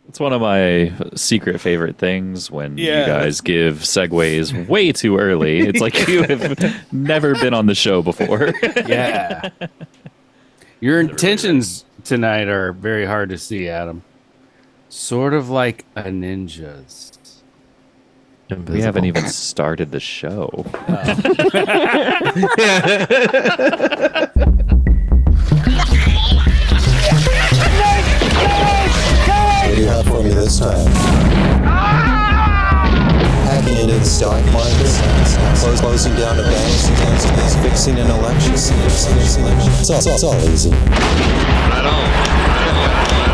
It's one of my secret favorite things when you guys give segues way too early. It's like you have never been on the show before. Yeah. Your intentions tonight are very hard to see, Adam. Sort of like a ninja's. Invisible. We haven't even started the show. What do you have for me this time? Hacking into the stock market, closing down a bank, fixing an election. It's all easy. Right on.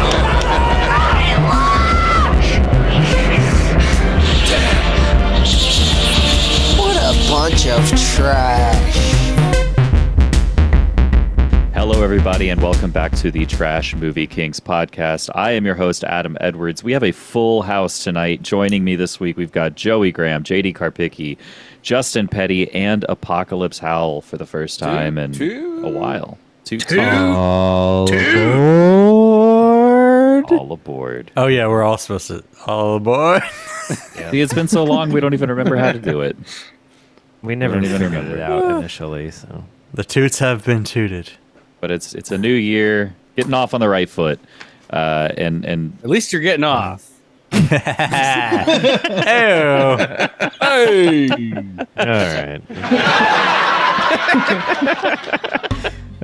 What a bunch of trash. Hello, everybody, and welcome back to the Trash Movie Kings podcast. I am your host, Adam Edwards. We have a full house tonight. Joining me this week, we've got Joey Graham, JD Karpicki, Justin Petty, and Apocalypse Howell for the first time in a while. All aboard. Oh, yeah, we're all supposed to. All aboard. Yeah. See, it's been so long, we don't even remember how to do it. We never figured it out initially, so. The toots have been tooted. But it's a new year, getting off on the right foot, and at least you're getting off. Hey. All right.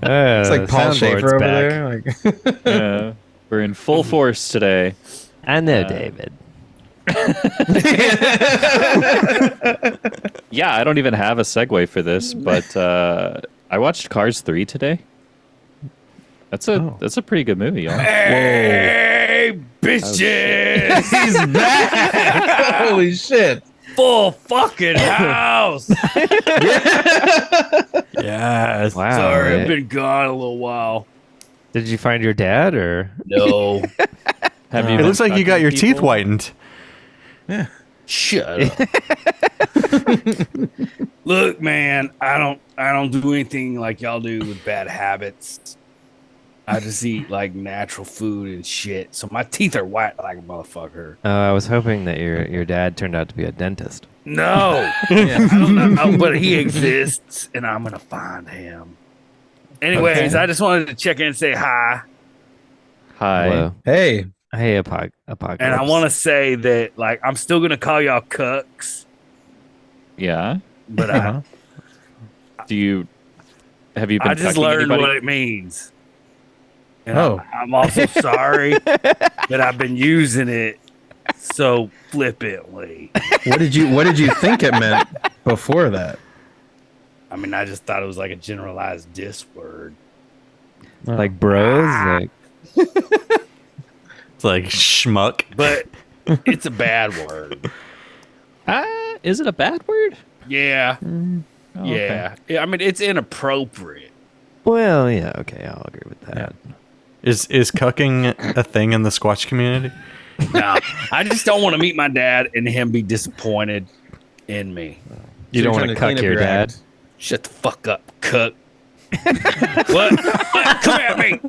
It's like Paul Schaefer over back. there. We're in full force today. I know, David. Yeah, I don't even have a segue for this, but I watched Cars 3 today. That's a pretty good movie, y'all. Hey, bitches! He's back! Holy shit. Full fucking house! Yes. Wow. Sorry, I've been gone a little while. Did you find your dad, or? No. It looks like you got your teeth whitened. Shut up. Look, man, I don't do anything like y'all do with bad habits. I just eat like natural food and shit. So my teeth are white like a motherfucker. I was hoping that your dad turned out to be a dentist. No. I don't know, but he exists and I'm gonna find him. Anyways, I just wanted to check in and say hi. Hi. Hello. Hey. Hey, Apocalypse. And I want to say that like I'm still gonna call y'all cucks. Yeah. But have you been I just cucking learned anybody? what it means. And I'm also sorry that I've been using it so flippantly. What did you think it meant before that? I mean, I just thought it was like a generalized diss word. like bros, like It's like schmuck. But it's a bad word. Is it a bad word? Yeah. Oh, Yeah. I mean, it's inappropriate. well, yeah, okay, I'll agree with that. Is cucking a thing in the Squatch community? No, I just don't want to meet my dad and him be disappointed in me. You don't want to clean cuck up your dad? act. Shut the fuck up, cook. What? Come at me.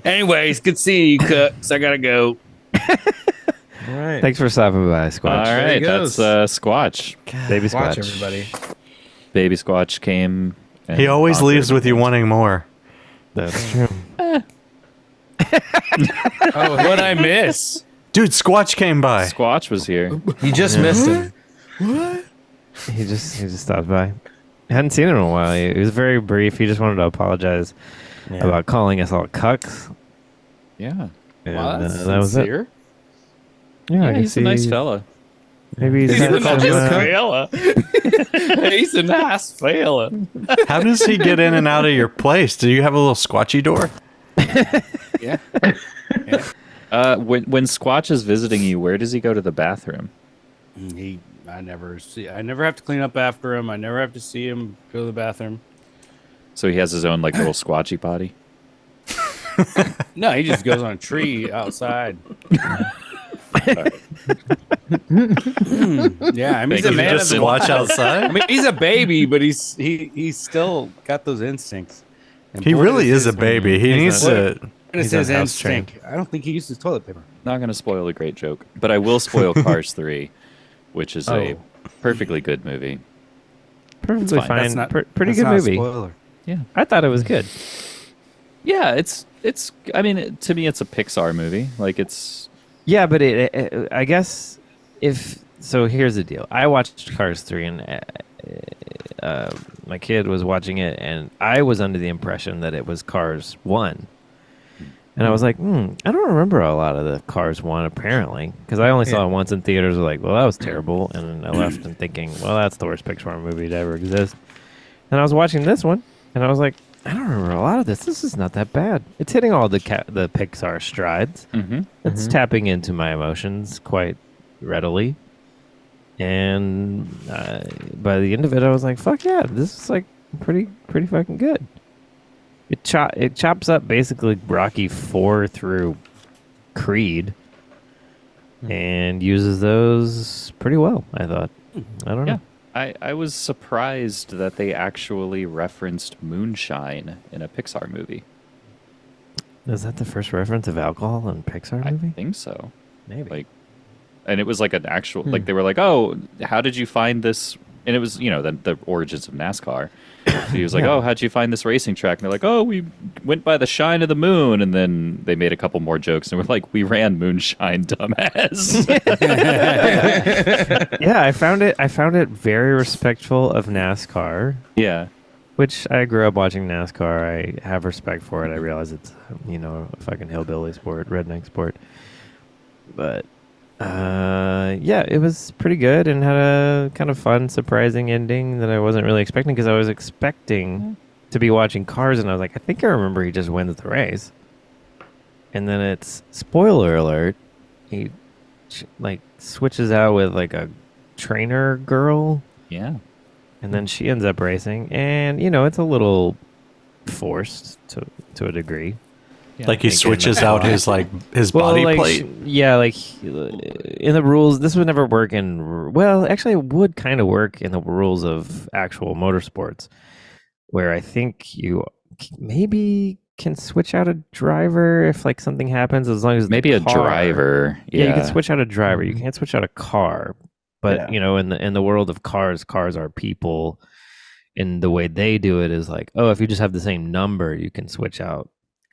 Anyways, good seeing you, cooks. I gotta go. All right. Thanks for stopping by, Squatch. All right, that's Squatch. Baby Watch Squatch. everybody. Baby Squatch came. And He always offered- leaves with you wanting more. That's true. Oh, what'd I miss? Dude, Squatch came by. Squatch was here. You just missed him. He just stopped by. I hadn't seen him in a while. He was very brief. He just wanted to apologize about calling us all cucks. Yeah. And Wow, that's that was it. sincere. Yeah, I Yeah, he's a guess nice fella. Maybe he's He's a had nice some, fella. He's a nice fella. How does he get in and out of your place? Do you have a little squatchy door? Yeah. When Squatch is visiting you, where does he go to the bathroom? I never have to clean up after him. I never have to see him go to the bathroom. So he has his own like little Squatchy potty. No, he just goes on a tree outside. Yeah, I mean, he's a You man of Just the watch wild. outside. I mean, he's a baby, but he's still got those instincts. And He boy, really does is a this one- baby. He needs to. And it He's on says house train. stink. I don't think he uses toilet paper. Not going to spoil a great joke, but I will spoil Cars 3, which is a Oh. perfectly good movie. Perfectly fine. fine. That's not Pretty that's good not a movie. spoiler. Yeah. I thought it was good. Yeah, it's I mean, to me it's a Pixar movie. Like it's Yeah, but I guess if so, here's the deal. I watched Cars 3, and my kid was watching it, and I was under the impression that it was Cars 1. And I was like, I don't remember a lot of the Cars 1, apparently, because I only saw it once in theaters. I was like, well, that was terrible. And I left and thinking, well, that's the worst Pixar movie to ever exist. And I was watching this one, and I was like, I don't remember a lot of this. This is not that bad. It's hitting all the Pixar strides. It's tapping into my emotions quite readily. And by the end of it, I was like, fuck yeah, this is like pretty fucking good. It chops up basically Rocky 4 through Creed and uses those pretty well, I thought. I don't know. I was surprised that they actually referenced moonshine in a Pixar movie. Is that the first reference of alcohol in a Pixar movie? I think so. Maybe. Like, and it was like an actual, like they were like, oh, how did you find this? And it was, the origins of NASCAR. So he was like, oh, how'd you find this racing track? And they're like, oh, we went by the shine of the moon. And then they made a couple more jokes and we're like, we ran moonshine, dumbass. Yeah, I found it very respectful of NASCAR, Yeah. which I grew up watching NASCAR. I have respect for it. I realize it's, a fucking hillbilly sport, redneck sport. But yeah, it was pretty good and had a kind of fun, surprising ending that I wasn't really expecting, because I was expecting to be watching Cars, and I was like, I think I remember he just wins the race. And then it's, spoiler alert, he switches out with like a trainer girl, Yeah. and then she ends up racing, and it's a little forced to a degree. Like he switches out his body plate. In the rules, this would never work in. Well, actually, it would kind of work in the rules of actual motorsports, where I think you maybe can switch out a driver if like something happens, as long as Maybe a driver. Yeah, you can switch out a driver. You can't switch out a car, but in the world of cars are people, and the way they do it is like, oh, if you just have the same number, you can switch out.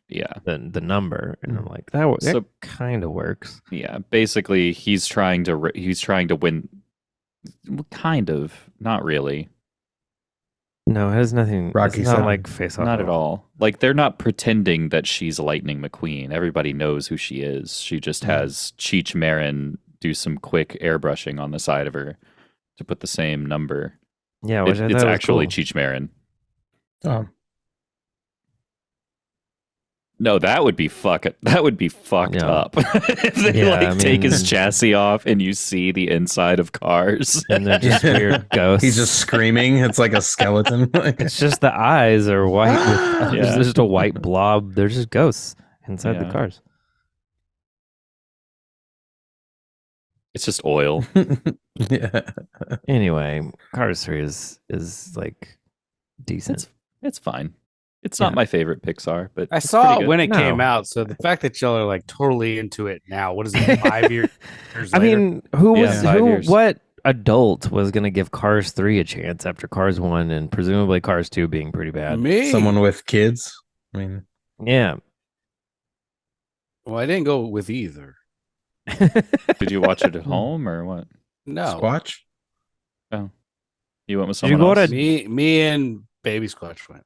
Yeah, the number, and I'm like, that kind of works. Yeah, basically, he's trying to win. Kind of, not really. No, it has nothing. Rocky it's not Seven. like Face Off. Not at all. Like they're not pretending that she's Lightning McQueen. Everybody knows who she is. She just has Cheech Marin do some quick airbrushing on the side of her to put the same number. Yeah, which I thought it's was actually cool. Cheech Marin. Oh. No, that would be fucked up. If they take his chassis off and you see the inside of Cars. And they're just weird ghosts. He's just screaming. It's like a skeleton. It's just the eyes are white. There's just a white blob. They're just ghosts inside the cars. It's just oil. Yeah. Anyway, Cars 3 is like decent. It's fine. It's not my favorite Pixar, but I it's saw pretty it good. when it came out, so the fact that y'all are like totally into it now, what is it, 5 years later? I mean, who Yeah, 5 years. what adult was going to give Cars 3 a chance after Cars 1 and presumably Cars 2 being pretty bad? Me. Someone with kids. I mean, Yeah. Well, I didn't go with either. Did you watch it at home or what? No. Squatch. You went with Did you someone go else? to- Me and Baby Squatch went.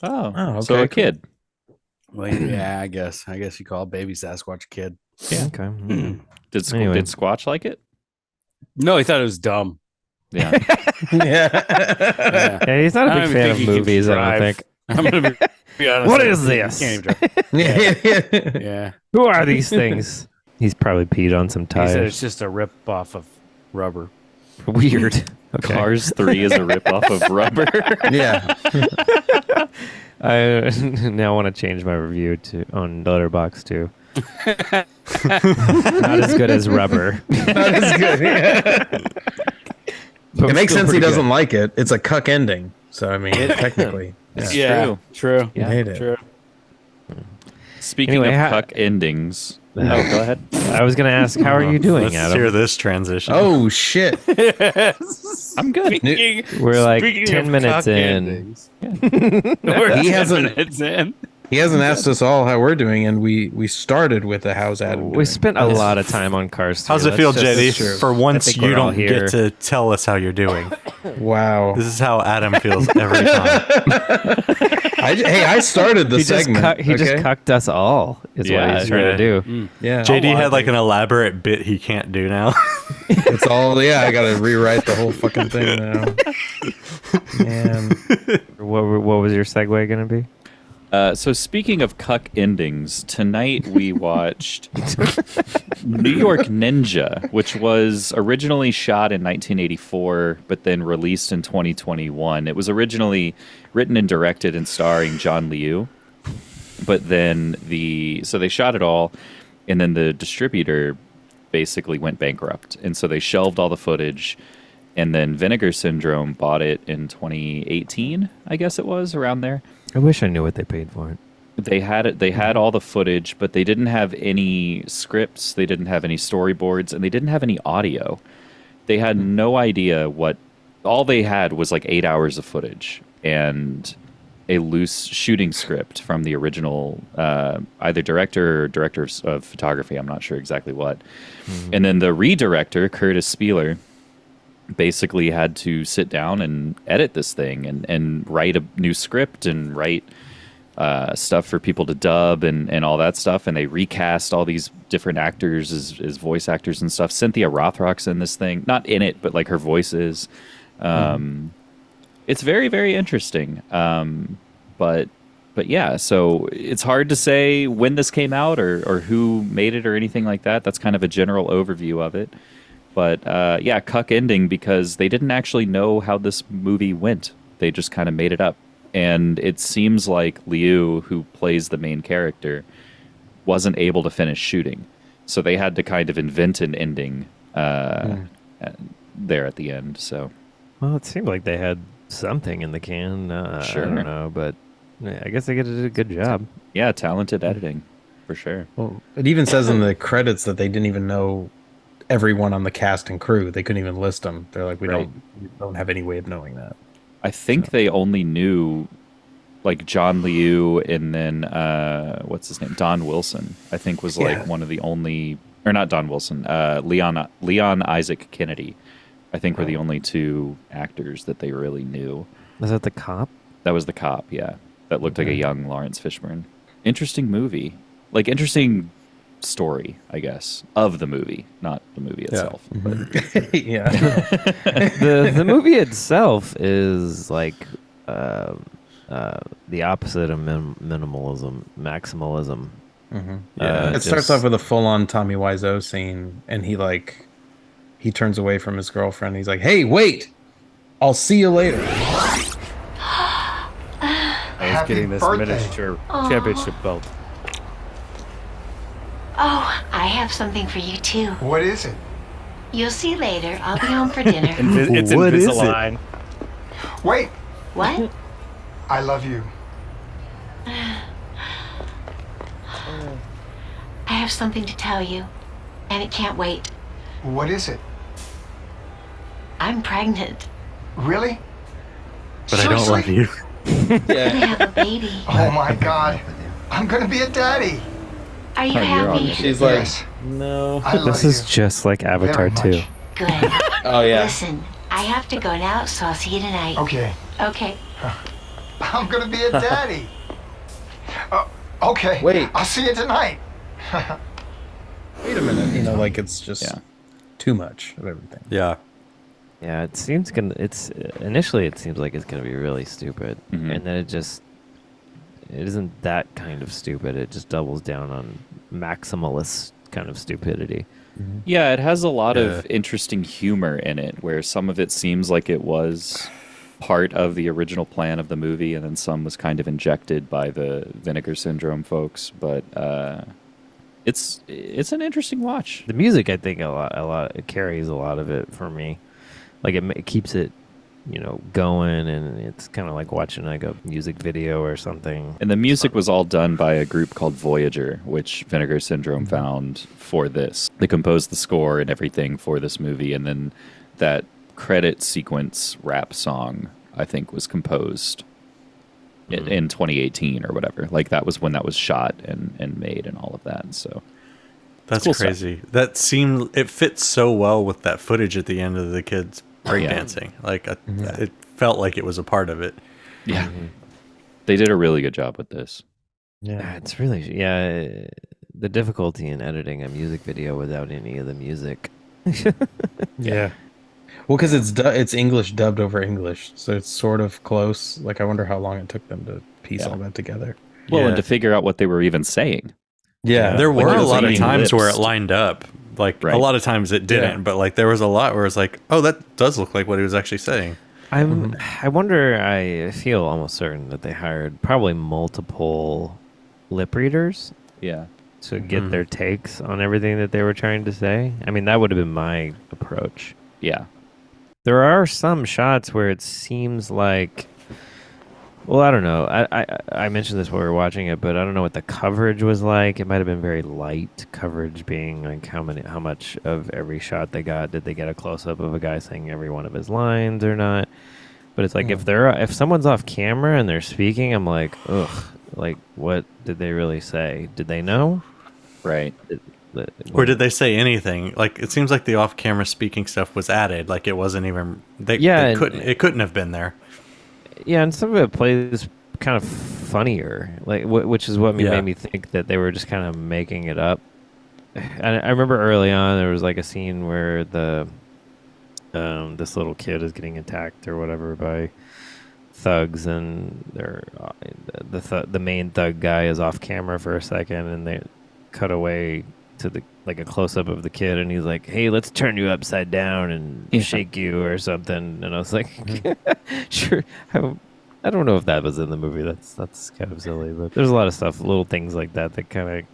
Oh, okay, so a cool. kid. Well, yeah, I guess you call Baby Sasquatch a kid. Yeah. Okay. Did Anyway. did Squatch like it? No, he thought it was dumb. Yeah. Yeah. Yeah, he's not a I big don't even fan think of he can movies, I don't drive. think. I'm gonna be honest. What I is don't think this? he can't even drive. Yeah. Who are these things? He's probably peed on some He said tires. it's just a rip off of rubber. Weird. Okay. Cars 3 is a ripoff of Rubber. Yeah. I now want to change my review to on Letterboxd too. Not as good as Rubber. Not as good. Yeah. But It makes still sense he pretty doesn't good. like it. It's a cuck ending. So, I mean, technically. It's Yeah, true. true. I hate it. True. Speaking Anyway, of cuck endings. Oh, go ahead. I was going to ask, how are you doing, Let's Adam? hear this transition. Oh shit! I'm good. We're like Speaking 10 of minutes cock in. endings. We're He 10 hasn't- minutes in. He hasn't asked us all how we're doing, and we started with the how's Adam doing. We spent a lot of time on Cars 3. How's it Let's feel, just- JD? For once, think you we're all don't here. get to tell us how you're doing. Wow. This is how Adam feels every time. I started the He just segment. he just okay? cucked us all, is what Yeah, he's trying to do. Yeah. JD had like an elaborate bit he can't do now. It's all. Yeah, I got to rewrite the whole fucking thing now. Man. What was your segue going to be? So speaking of cuck endings, tonight we watched New York Ninja, which was originally shot in 1984, but then released in 2021. It was originally written and directed and starring John Liu, but then so they shot it all, and then the distributor basically went bankrupt, and so they shelved all the footage. And then Vinegar Syndrome bought it in 2018, I guess it was, around there. I wish I knew what they paid for it. They had it. They had all the footage, but they didn't have any scripts. They didn't have any storyboards, and they didn't have any audio. They had no idea what. All they had was like 8 hours of footage and a loose shooting script from the original, either director or director of photography. I'm not sure exactly what. And then the redirector, Curtis Spieler, basically had to sit down and edit this thing and write a new script and write stuff for people to dub and all that stuff. And they recast all these different actors as voice actors and stuff. Cynthia Rothrock's in this thing, not in it, but like her voice is. It's very, very interesting. But yeah, so it's hard to say when this came out or who made it or anything like that. That's kind of a general overview of it. But yeah, cuck ending because they didn't actually know how this movie went. They just kind of made it up. And it seems like Liu, who plays the main character, wasn't able to finish shooting. So they had to kind of invent an ending there at the end. So, Well, it seemed like they had something in the can. Sure. I don't know, but I guess they did a good job. yeah, talented editing, for sure. Well, it even says in the credits that they didn't even know everyone on the cast and crew. They couldn't even list them. They're like, we don't have any way of knowing that. I think they only knew like John Liu and then what's his name? Don Wilson, I think was like one of the only, or not Don Wilson, Leon Isaac Kennedy, I think were the only two actors that they really knew. Was that the cop? That was the cop, yeah. That looked like a young Lawrence Fishburne. Interesting movie. Like interesting story, I guess, of the movie, not the movie itself. But Yeah. The movie itself is like the opposite of minimalism, maximalism. It starts off with a full-on Tommy Wiseau scene, and he turns away from his girlfriend. He's like, "Hey, wait! I'll see you later." I was getting this miniature championship belt. Oh, I have something for you too. What is it? You'll see later. I'll be home for dinner. It's What is it? Invisalign. Wait, What? I love you. I have something to tell you, and it can't wait. What is it? I'm pregnant. Really? But I don't love you. I'm gonna have a baby. Oh my God. I'm gonna be a daddy. Are you you're on happy? it. She's like, Yes. no. I love This you. is just like Avatar Very 2. much. Good. Oh, yeah. Listen, I have to go now, so I'll see you tonight. Okay. Okay. I'm gonna be a daddy. Okay. Wait. I'll see you tonight. Wait a minute. You know, like it's just Yeah. too much of everything. Yeah. Yeah, it seems initially it seems like it's gonna be really stupid, Mhm. and then it isn't that kind of stupid. It just doubles down on maximalist kind of stupidity. yeah, it has a lot of interesting humor in it, where some of it seems like it was part of the original plan of the movie, and then some was kind of injected by the Vinegar Syndrome folks. But it's an interesting watch. The music, I think, a lot it carries a lot of it for me. Like it keeps it going, and it's kind of like watching like a music video or something. And the music was all done by a group called Voyager, which Vinegar Syndrome found for this. They composed the score and everything for this movie, and then that credit sequence rap song, I think, was composed in 2018 or whatever. Like, that was when that was shot and made and all of that. So that's cool crazy. It fits so well with that footage at the end of the kids breakdancing. Like, it felt like it was a part of it. Yeah. They did a really good job with this. Yeah, it's really the difficulty in editing a music video without any of the music. Yeah. Well, because it's English dubbed over English, so it's sort of close. Like, I wonder how long it took them to piece all that together. Well, and to figure out what they were even saying. Yeah, there were Like, a lot of being times where it lips. lined up. Like, Right. a lot of times it didn't, but like there was a lot where it's like, oh, that does look like what he was actually saying. I wonder. I feel almost certain that they hired probably multiple lip readers Yeah. to get their takes on everything that they were trying to say. I mean, that would have been my approach. Yeah. There are some shots where it seems like, well, I don't know. I mentioned this while we were watching it, but I don't know what the coverage was like. It might have been very light coverage, being like how much of every shot they got. Did they get a close up of a guy saying every one of his lines or not? But it's like if someone's off camera and they're speaking, I'm like, ugh, like what did they really say? Did they know? Right. Or did they say anything? Like, it seems like the off-camera speaking stuff was added. Like, it wasn't even. It couldn't have been there. Yeah, and some of it plays kind of funnier, like which is what made me think that they were just kind of making it up. And I remember early on there was like a scene where this little kid is getting attacked or whatever by thugs, and the main thug guy is off camera for a second, and they cut away to a close up of the kid, and he's like, "Hey, let's turn you upside down and shake you or something." And I was like, "Sure." I don't know if that was in the movie. That's kind of silly, but there's a lot of stuff, little things like that kind of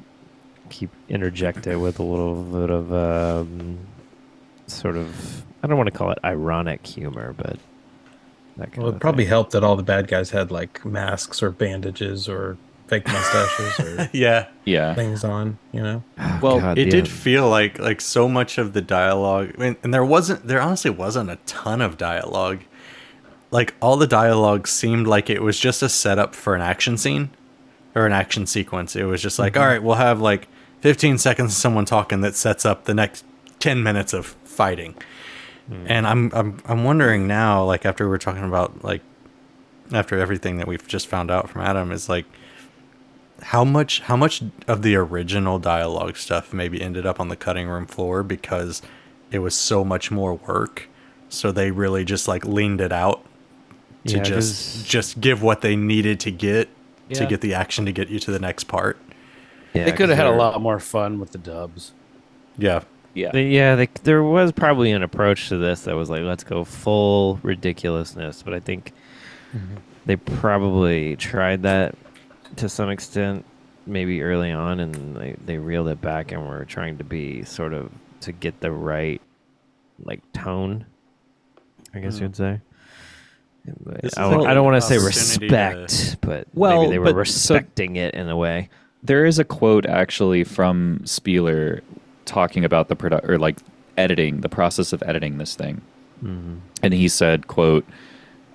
keep interjected with a little bit of sort of, I don't want to call it ironic humor, but that kind Well, it probably helped that all the bad guys had like masks or bandages or fake mustaches or yeah things on, Well, God, it yeah. did feel like so much of the dialogue, and there honestly wasn't a ton of dialogue. Like, all the dialogue seemed like it was just a setup for an action scene or an action sequence. It was just like, all right, we'll have like 15 seconds of someone talking that sets up the next 10 minutes of fighting. And I'm wondering now, like, after we're talking about, like, after everything that we've just found out from Adam, is like, how much of the original dialogue stuff maybe ended up on the cutting room floor because it was so much more work, so they really just like leaned it out to just give what they needed to get the action to get you to the next part. Yeah, They could have had a lot more fun with the dubs. Yeah. There was probably an approach to this that was like, let's go full ridiculousness, but I think they probably tried that to some extent maybe early on, and they reeled it back and were trying to be sort of to get the right like tone, I guess you'd say. I don't want to say respect, but maybe they were respecting it in a way. There is a quote actually from Spieler talking about the editing, the process of editing this thing. And he said, quote,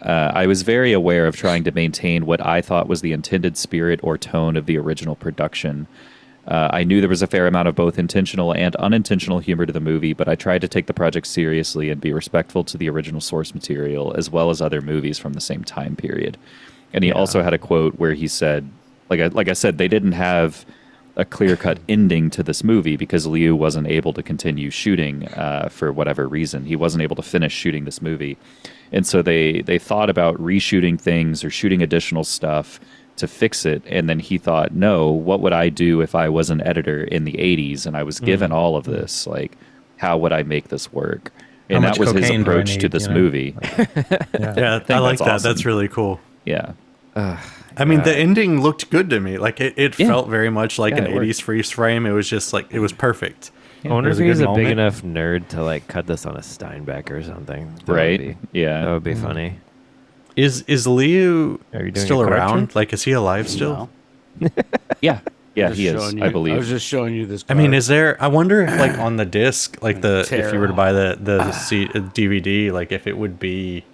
I was very aware of trying to maintain what I thought was the intended spirit or tone of the original production. I knew there was a fair amount of both intentional and unintentional humor to the movie, but I tried to take the project seriously and be respectful to the original source material, as well as other movies from the same time period. And he also had a quote where he said, like I said, they didn't have a clear-cut ending to this movie because Liu wasn't able to continue shooting for whatever reason. He wasn't able to finish shooting this movie. And so they thought about reshooting things or shooting additional stuff to fix it. And then he thought, no, what would I do if I was an editor in the 80s and I was given all of this? Like, how would I make this work? And that was his approach to this movie. Yeah, I like that. Awesome. That's really cool. Yeah. I mean, the ending looked good to me. Like, it felt very much like an 80s freeze frame. It was just like, it was perfect. I wonder if It was a he's good a big moment. enough nerd to like cut this on a Steinbeck or something. That would Right? be- Yeah. That would be funny. Is Liu Are you doing still a card around? trick? Like, is he alive still? No. Yeah. Yeah, Just he is, showing I you- believe. I was just showing you this. I mean, card. is there? I wonder if, like, on the disc, like if you were to buy the DVD, like, if it would be,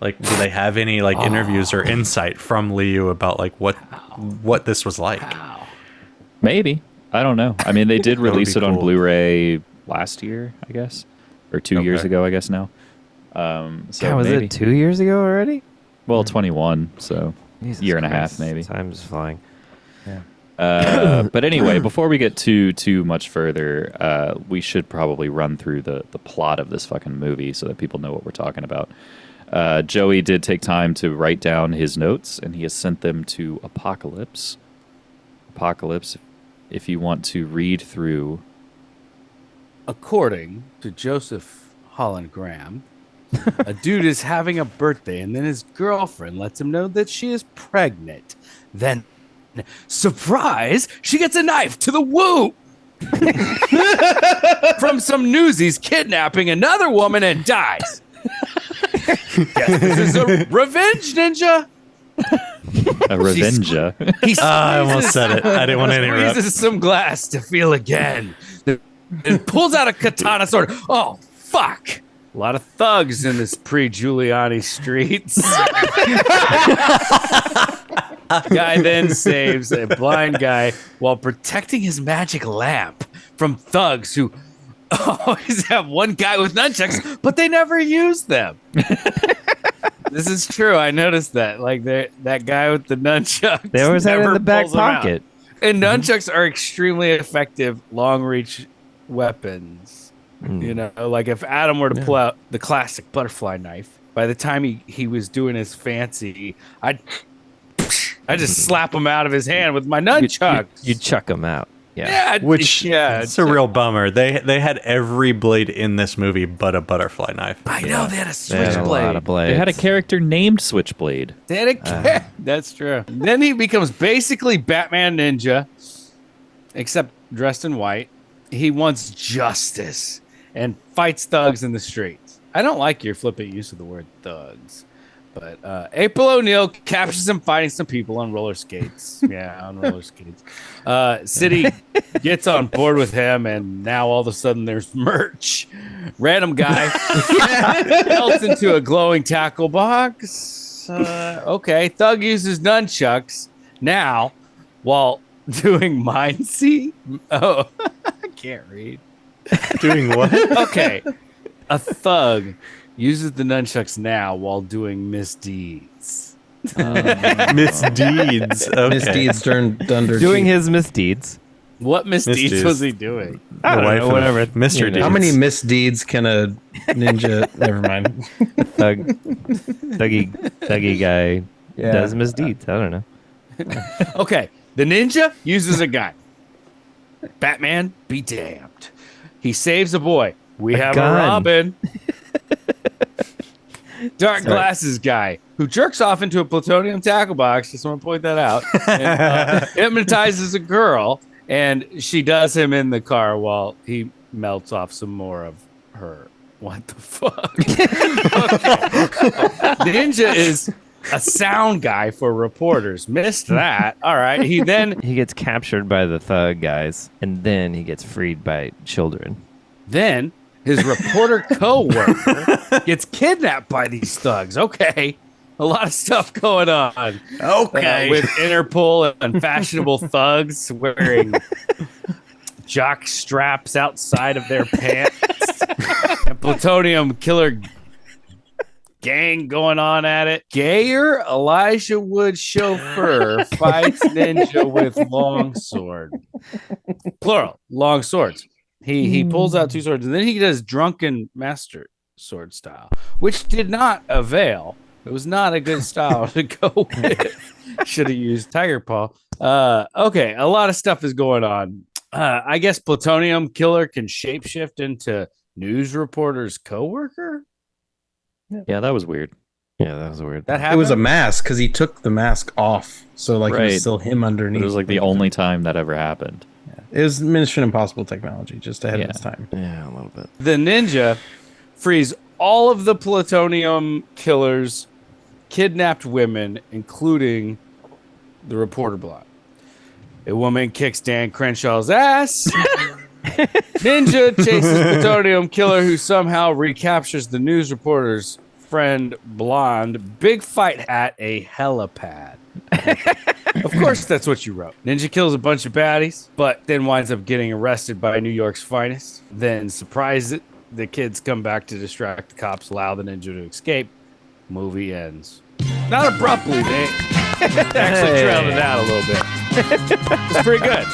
like, do they have any like interviews or insight from Liu about like what this was like? Maybe. I don't know. I mean, they did That would release be it on cool. Blu-ray last year, I guess, or 2 years Okay. ago, I guess now. So God, was maybe. it 2 years ago already? Well, 21, so Jesus year and a half Christ, maybe. Time's flying. But anyway, before we get too much further, we should probably run through the plot of this fucking movie so that people know what we're talking about. Joey did take time to write down his notes, and he has sent them to Apocalypse. Apocalypse, if you want to read through. According to Joseph Holland Graham, a dude is having a birthday, and then his girlfriend lets him know that she is pregnant. Then, surprise, she gets a knife to the womb from some newsies kidnapping another woman and dies. Guess this is a revenge ninja. A Revenja. He I almost said it. I didn't want to interrupt. squeezes some glass to feel again. And pulls out a katana sword. Oh, fuck. A lot of thugs in this pre-Giuliani streets. Guy then saves a blind guy while protecting his magic lamp from thugs who always have one guy with nunchucks, but they never use them. This is true. I noticed that. Like that guy with the nunchucks. They always have it in never the back pulls them out. pocket. And nunchucks are extremely effective long-reach weapons. You know, like if Adam were to pull out the classic butterfly knife, by the time he was doing his fancy, I'd just slap him out of his hand with my nunchucks. You chuck him out. Yeah. Yeah, Which yeah, it's a real bummer. They had every blade in this movie but a butterfly knife. I know they had a They had a lot of switchblade. blades. They had a character named Switchblade. They had a That's true. Then he becomes basically Batman Ninja, except dressed in white. He wants justice and fights thugs in the streets. I don't like your flippant use of the word thugs. But April O'Neil captures him fighting some people on roller skates. Yeah, on roller skates. City gets on board with him, and now all of a sudden there's merch. Random guy melts into a glowing tackle box. Okay, Thug uses nunchucks now while doing mind see. Oh, I can't read. Doing what? Okay, a thug uses the nunchucks now while doing misdeeds. Misdeeds. Okay. Misdeeds turned under Doing his misdeeds. What misdeeds Misdeeds. was he doing? I don't wife know, of whatever. Mr. You know. Deeds. How many misdeeds can a ninja? Never mind. Thuggy guy does misdeeds. I don't know. Okay, the ninja uses a gun. Batman, be damned. He saves a boy. We have gun. a Robin. Dark glasses guy who jerks off into a plutonium tackle box. Just want to point that out. And, hypnotizes a girl, and she does him in the car while he melts off some more of her. What the fuck? Ninja is a sound guy for reporters. Missed that. All right. He gets captured by the thug guys, and then he gets freed by children. Then his reporter co-worker gets kidnapped by these thugs. Okay. A lot of stuff going on. Okay. With Interpol and fashionable thugs wearing jock straps outside of their pants. And plutonium killer gang going on at it. Gayer Elijah Wood chauffeur fights ninja with long sword. Plural, long swords. He pulls out two swords, and then he does drunken master sword style, which did not avail. It was not a good style to go with. Should have used Tiger Paw. Okay, a lot of stuff is going on. I guess plutonium killer can shapeshift into news reporter's coworker. Yeah, that was weird. Yeah, that was weird. That It happened. was a mask because he took the mask off, so like it Right. was still him underneath. It was like the only time that ever happened. It was Mission Impossible technology, just ahead of its time. Yeah, a little bit. The ninja frees all of the plutonium killers, kidnapped women, including the reporter blonde. A woman kicks Dan Crenshaw's ass. Ninja chases plutonium killer who somehow recaptures the news reporter's friend blonde. Big fight at a helipad. Of course, that's what you wrote. Ninja kills a bunch of baddies, but then winds up getting arrested by New York's finest. Then, surprise it, the kids come back to distract the cops, allow the ninja to escape. Movie ends. Not abruptly, they actually trailed it out a little bit. It's pretty good.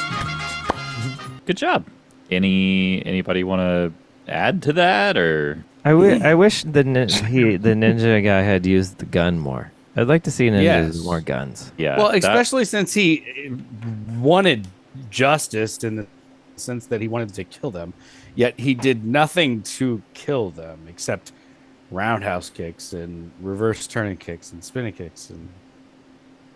Good job. Anybody want to add to that, or I wish the ninja guy had used the gun more. I'd like to see ninjas with more guns. yeah? Well, especially since he wanted justice in the sense that he wanted to kill them, yet he did nothing to kill them except roundhouse kicks and reverse turning kicks and spinning kicks. And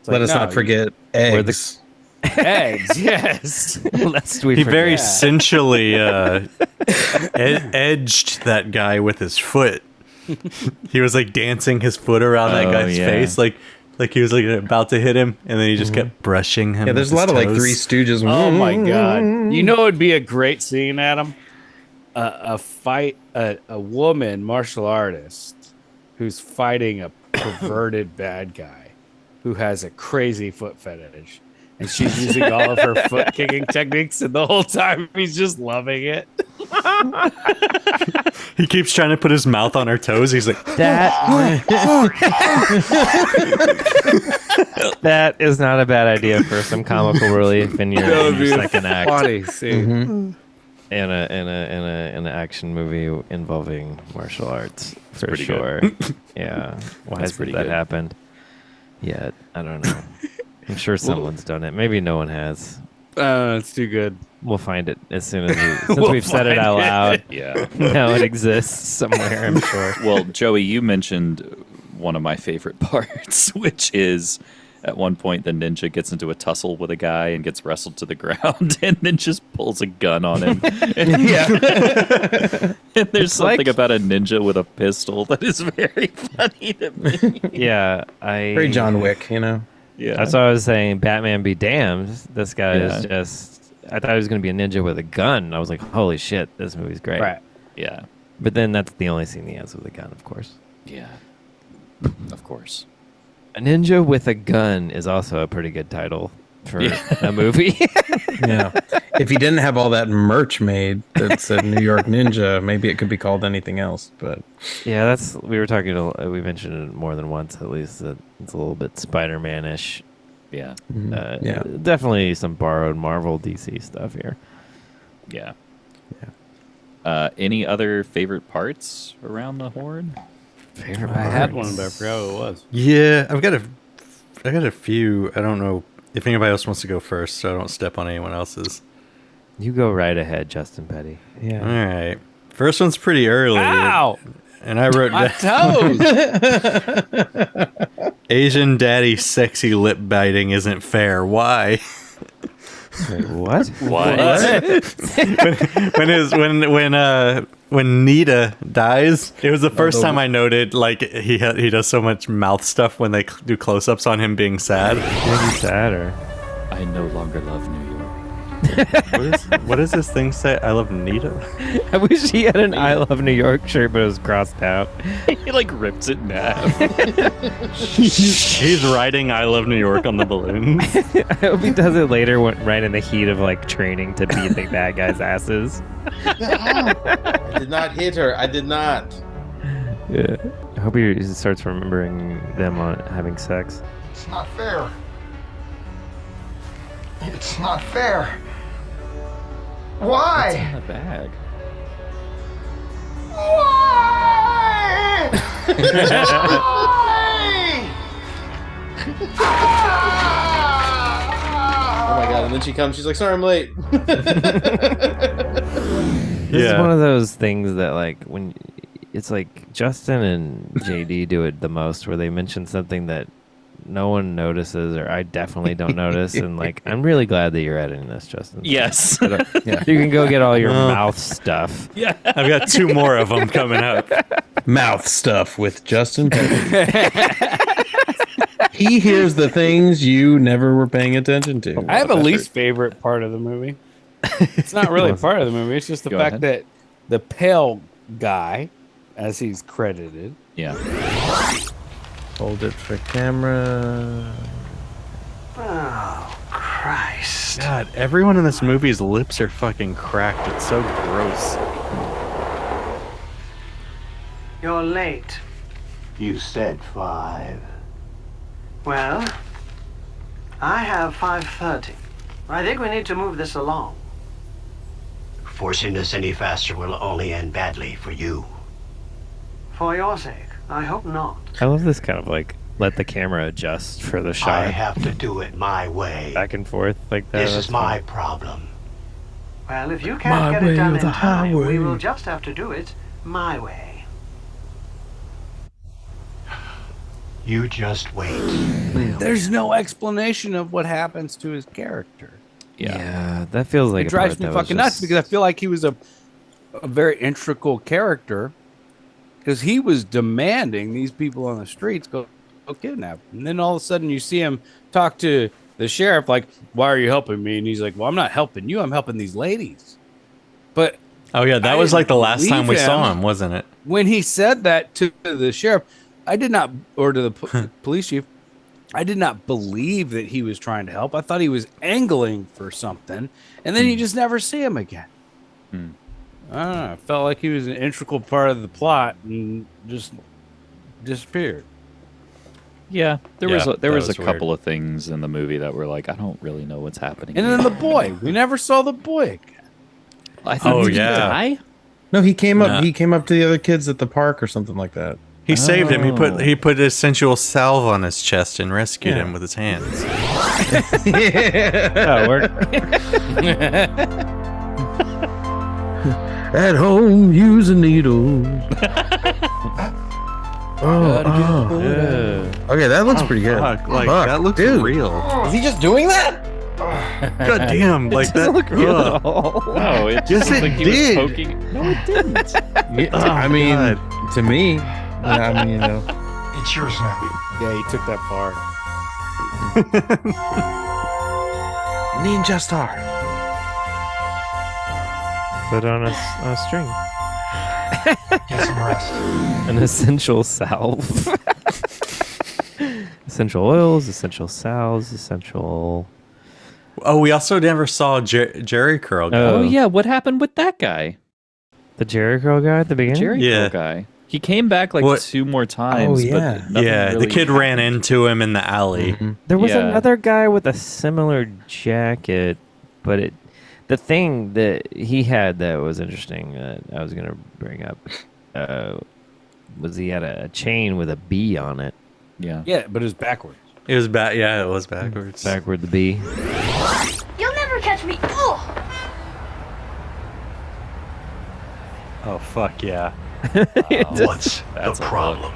Let us not forget eggs. Eggs, yes. Lest we He forget. very sensually edged that guy with his foot. He was like dancing his foot around that guy's face, like he was like about to hit him, and then he just kept brushing him. Yeah, there's a lot of like Three Stooges. Oh my god! You know, it'd be a great scene, Adam. A fight, a woman martial artist who's fighting a perverted bad guy who has a crazy foot fetish. And she's using all of her foot kicking techniques, and the whole time he's just loving it. He keeps trying to put his mouth on her toes. He's like, that is not a bad idea for some comical relief in your second act. Funny scene. In an action movie involving martial arts, for pretty sure. Yeah. Why That's hasn't pretty that good. happened yet? I don't know. I'm sure someone's done it. Maybe no one has. It's too good. We'll find it as soon as we've said it out loud. Yeah. Now it exists somewhere, I'm sure. Well, Joey, you mentioned one of my favorite parts, which is at one point the ninja gets into a tussle with a guy and gets wrestled to the ground and then just pulls a gun on him. And there's something about a ninja with a pistol that is very funny to me. Yeah, Very John Wick, you know. Yeah. That's what I was saying. Batman be damned. This guy is just. I thought he was going to be a ninja with a gun. I was like, holy shit, this movie's great. Right. Yeah. But then that's the only scene he has with a gun, of course. Yeah. Of course. A ninja with a gun is also a pretty good title for a movie. Yeah. If he didn't have all that merch made that said New York Ninja, maybe it could be called anything else. But Yeah, we mentioned it more than once at least, that it's a little bit Spider-Man-ish. Yeah. Yeah. Definitely some borrowed Marvel DC stuff here. Yeah. Any other favorite parts around the Horde? Favorite I had parts? one, but I forgot what it was. yeah, I got a few. I don't know if anybody else wants to go first, so I don't step on anyone else's. You go right ahead, Justin Petty. yeah. All right, first one's pretty early. Ow! And I wrote My down, toes! Asian daddy sexy lip biting isn't fair. Why? What? when Nita dies, it was the first time I noted like he does so much mouth stuff when they do close-ups on him being sad. Maybe sadder. I no longer love New York. What does this thing say? I love Nita. I wish he had an I Love New York shirt, but it was crossed out. He like rips it in half. He's writing I love New York on the balloon. I hope he does it later, right in the heat of like training to beat the bad guys' asses. I did not hit her. I did not. Yeah. I hope he starts remembering them on having sex. It's not fair. It's not fair. Why? In the bag. Why? Why? Oh my god! And then she comes. She's like, "Sorry, I'm late." This is one of those things that like when it's like Justin and JD do it the most, where they mention something that no one notices, or I definitely don't notice. And like, I'm really glad that you're editing this, Justin. Yes. Yeah. You can go get all your mouth stuff. Yeah. I've got 2 more of them coming up. Mouth stuff with Justin Petty. He hears the things you never were paying attention to. I have a least favorite part of the movie. It's not really part of the movie. It's just the fact that the pale guy, as he's credited. Yeah. Hold it for camera. Oh, Christ. God, everyone in this movie's lips are fucking cracked. It's so gross. You're late. You said 5. Well, I have 5:30. I think we need to move this along. Forcing this any faster will only end badly for you. For your sake, I hope not. I love this kind of like let the camera adjust for the shot. I have to do it my way. Back and forth like that. This is my problem. Well, if you can't get it done in time, we will just have to do it my way. You just wait. There's no explanation of what happens to his character. Yeah, that feels like It drives me fucking nuts because I feel like he was a very integral character because he was demanding these people on the streets go kidnap him. And then all of a sudden you see him talk to the sheriff like, why are you helping me? And he's like, well, I'm not helping you. I'm helping these ladies. But Oh yeah, that was like the last time we saw him, wasn't it? when he said that to the sheriff, I did not, or to the police chief, I did not believe that he was trying to help. I thought he was angling for something, and then you just never see him again. I don't know. I felt like he was an integral part of the plot and just disappeared. Yeah, there was a weird. couple of things in the movie that were like, I don't really know what's happening. And then the boy, we never saw the boy again. I think did he die? No, he came up. He came up to the other kids at the park or something like that. He saved him. He put his sensual salve on his chest and rescued him with his hands. That worked. At home using needles. Okay, that looks pretty good. Fuck, like Fuck, that looks dude. real. Is he just doing that? God damn! Like that. Look real at ugh. all. No, it just Yes, looked it like he did. was poking. No, it didn't. I mean, to me, I mean, you know. It's yours now. Yeah, he took that far. Ninja Star. Put on a string. Get some rest. An essential salve. Essential oils, essential salves, essential. Oh, we also never saw Jerry Curl. Oh yeah, what happened with that guy? The Jerry Curl guy at the beginning? Jerry Yeah. Curl guy. He came back like What? 2 more times. Oh, yeah. But nothing Yeah, really the kid ran into him in the alley. There was Yeah. another guy with a similar jacket, but the thing that he had that was interesting that I was going to bring up was he had a chain with a B on it. Yeah. Yeah, but it was backwards. It was bad. Yeah, it was backwards. Backward the B. You'll never catch me. Oh! Oh fuck yeah! What's That's the a problem?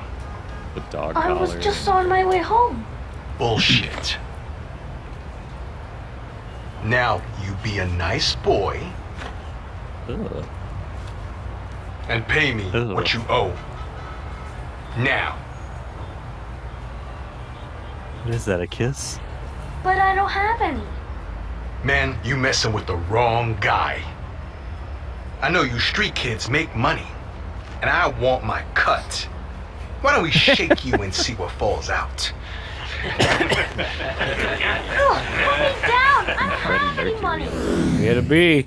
The dog I was collar. just on my way home. Bullshit. Now you be a nice boy Ugh. and pay me Ugh. what you owe. Now. What is that? A kiss? But I don't have any. Man, you messing with the wrong guy. I know you street kids make money, and I want my cut. Why don't we shake you and see what falls out? Ugh, put me down. I don't have any money. We had a B.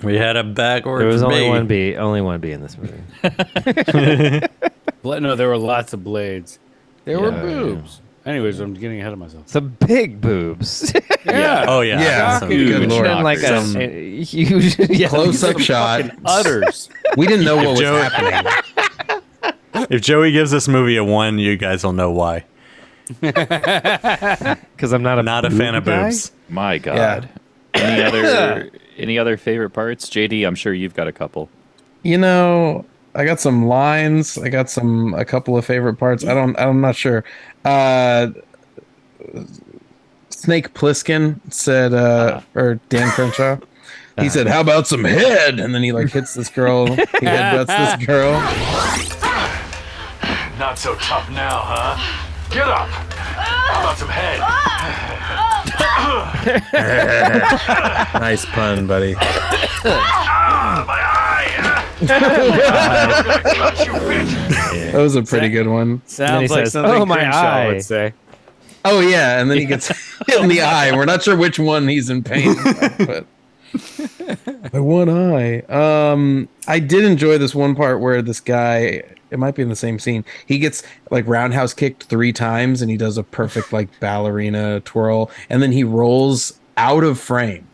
We had a backwards. There was only B. one B. Only one B in this movie. No, there were lots of blades. There were Yeah. boobs. Anyways, I'm getting ahead of myself. Some big boobs. Yeah. Oh yeah. Yeah. Some Good huge lord. And like knockers. a huge Close-up shot. Udders. We didn't know what was Joe- happening. If Joey gives this movie a 1, you guys will know why. Because I'm not a fan of guy? boobs. My God. Any other favorite parts? JD, I'm sure you've got a couple. You know, I got some lines. I got a couple of favorite parts. I'm not sure. Snake Plissken said, or Dan Crenshaw, he said, "How about some head?" And then he like hits this girl. He headbutts this girl. Not so tough now, huh? Get up! How about some head? Nice pun, buddy. My eye! That was a pretty good one. Sounds like says, something "Oh, my Crenshaw eye." would say. Oh yeah, and then he gets hit in the eye. We're not sure which one he's in pain from, but my one eye. I did enjoy this one part where this guy, it might be in the same scene, he gets like roundhouse kicked 3 times and he does a perfect like ballerina twirl, and then he rolls out of frame.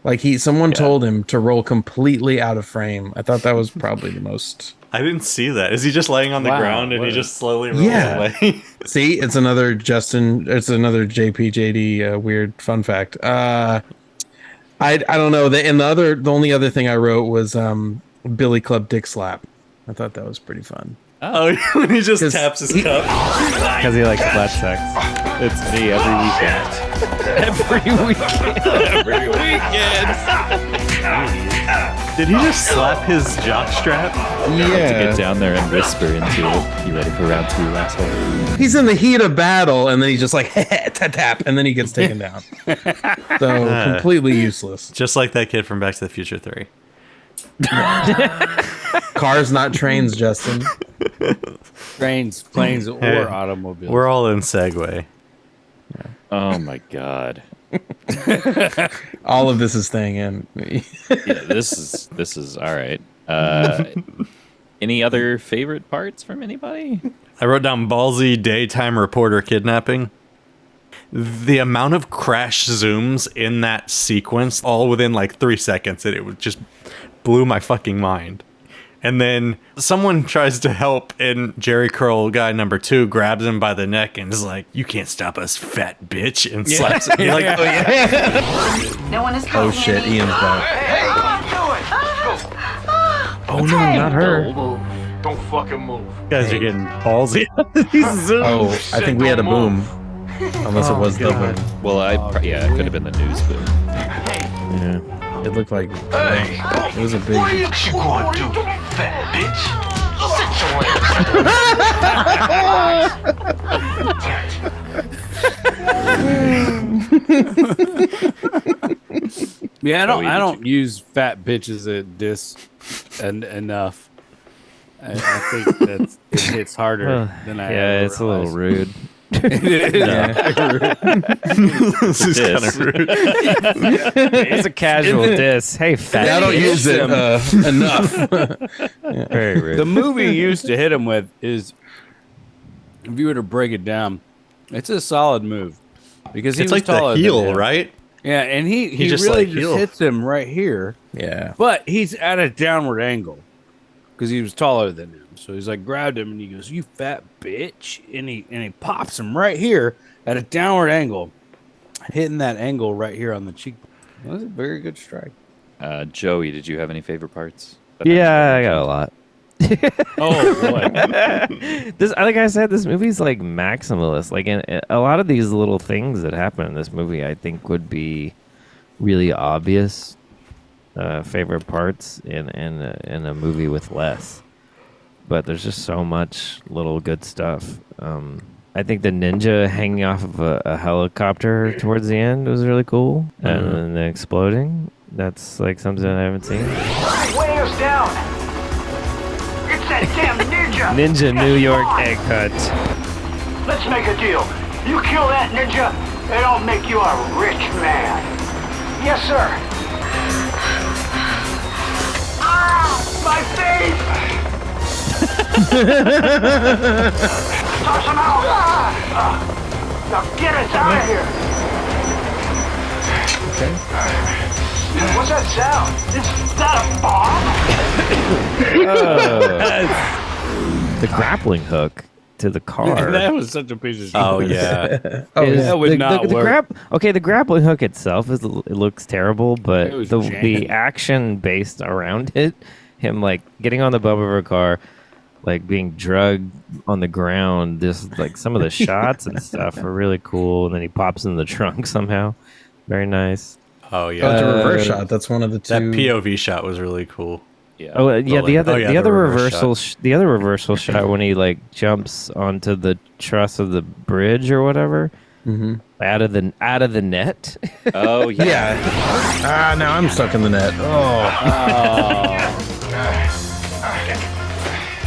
Like someone told him to roll completely out of frame. I thought that was probably the most. I didn't see that. Is he just laying on the ground and he just slowly rolls away? See, it's another JPJD weird fun fact. I don't know. The only other thing I wrote was Billy Club Dick Slap. I thought that was pretty fun. Oh, when he just taps his cup. Because he likes flat sex. It's me every weekend. Every weekend. Did he just slap his jockstrap? To get down there and whisper into it. You ready for round 2, asshole? He's in the heat of battle, and then he's just like tap tap, and then he gets taken down. So completely useless. Just like that kid from Back to the Future 3. Cars, not trains, Justin. Trains, planes, or automobiles. We're all in Segway. Oh my god. All of this is staying in. This is all right. Any other favorite parts from anybody? I wrote down ballsy daytime reporter kidnapping. The amount of crash zooms in that sequence, all within like 3 seconds, and it just blew my fucking mind. And then someone tries to help, and Jerry Curl guy number 2 grabs him by the neck and is like, "You can't stop us, fat bitch," and slaps him. You're like, "Oh yeah." No one is Oh shit, Ian's back. Oh no, not her. Don't fucking move. You guys are getting ballsy. Oh, I think we had a boom. Unless it was the boom. Well, it could have been the news boom. Yeah. It looked like it was a big. What you gonna do, fat bitch? Sit your Yeah, I don't use fat bitches at diss enough. I think that it hits harder than I. Yeah, it's realized. a little rude. It is. This is kind of rude. It's a casual diss. Hey, fat. I don't use it enough. Very rude. The movie he used to hit him with is, if you were to break it down, it's a solid move because he It's was like taller the than heel, him. right? Yeah, and he just, really like, just heel. hits him right here. Yeah. But he's at a downward angle because he was taller than him. So he's like grabbed him and he goes, "You fat bitch," and he pops him right here at a downward angle, hitting that angle right here on the cheekbone. That was a very good strike. Joey, did you have any favorite parts? Yeah, I got a lot. Oh boy. This, like I said, this movie's like maximalist. Like, a lot of these little things that happen in this movie, I think, would be really obvious favorite parts in a movie with less. But there's just so much little good stuff. I think the ninja hanging off of a helicopter towards the end was really cool, and then the exploding. That's like something I haven't seen. Weigh us down. It's that damn ninja. Ninja New York egg cut. Let's make a deal. You kill that ninja, and I'll make you a rich man. Yes, sir. Ah, my face! Toss him out! Now get us out of here! Okay. What's that sound? Is that a bomb? The grappling hook to the car. That was such a piece of shit. Oh yeah. That would not work. The grappling hook itself it looks terrible, but It was the action based around it, him like getting on the bumper of a car, like being drugged on the ground. Just like some of the shots and stuff are really cool. And then he pops in the trunk somehow. Very nice. Oh yeah, it's a reverse shot. That's one of the two. That POV shot was really cool. Yeah. Oh yeah, the other reversal shot. the other reversal shot when he like jumps onto the truss of the bridge or whatever. Mm-hmm. Out of the net. Oh yeah. Yeah. Now I'm stuck in the net.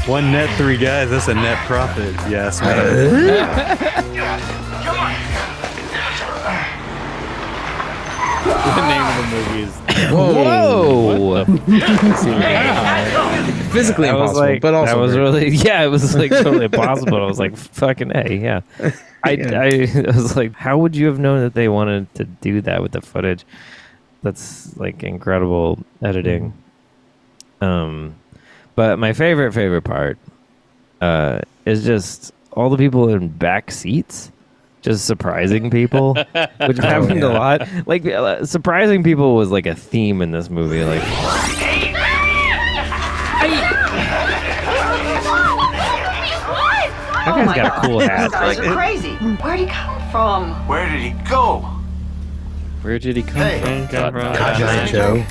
One net, 3 guys. That's a net profit. Yes, man. The name of the movie is. Whoa! Physically That was impossible, like, but also that was great. really it was like totally impossible. I was like, fucking A, yeah. I was like, how would you have known that they wanted to do that with the footage? That's like incredible editing. But my favorite part is just all the people in back seats just surprising people, which happened a lot. Like surprising people was like a theme in this movie. Like, that guy's got a cool hat. Guys are crazy. Where'd he come from? Where did he go? Where did he come from? Giant Joe.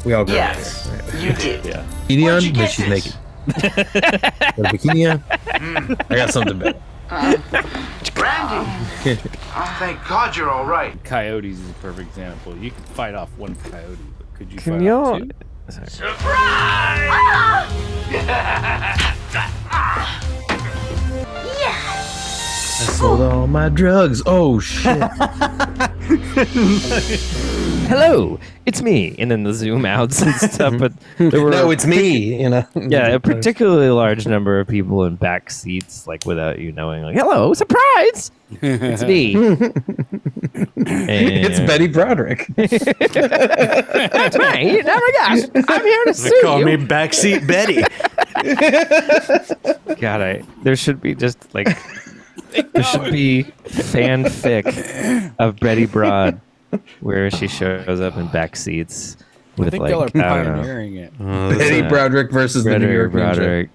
We all go. Yes, you did. Yeah. Bikini Where'd on, you but get she's this? naked. Got a bikini on. I got something better. Brandy. Thank God you're all right. Coyotes is a perfect example. You could fight off one coyote, but could you Can fight y'all? off two? I sold all my drugs. Oh shit! Hello, it's me. And then the zoom outs and stuff. But there were No, it's me. You know. yeah, a particularly large number of people in back seats, like without you knowing, like, hello, surprise! It's me. It's Betty Broderick. That's me. Oh my gosh, I'm here to They sue call you. me Backseat Betty. God, there should be just like there should be fanfic of Betty Broad where she shows up in back seats I with think like y'all are I don't know, pioneering it. Betty Broderick versus the New York Ninja.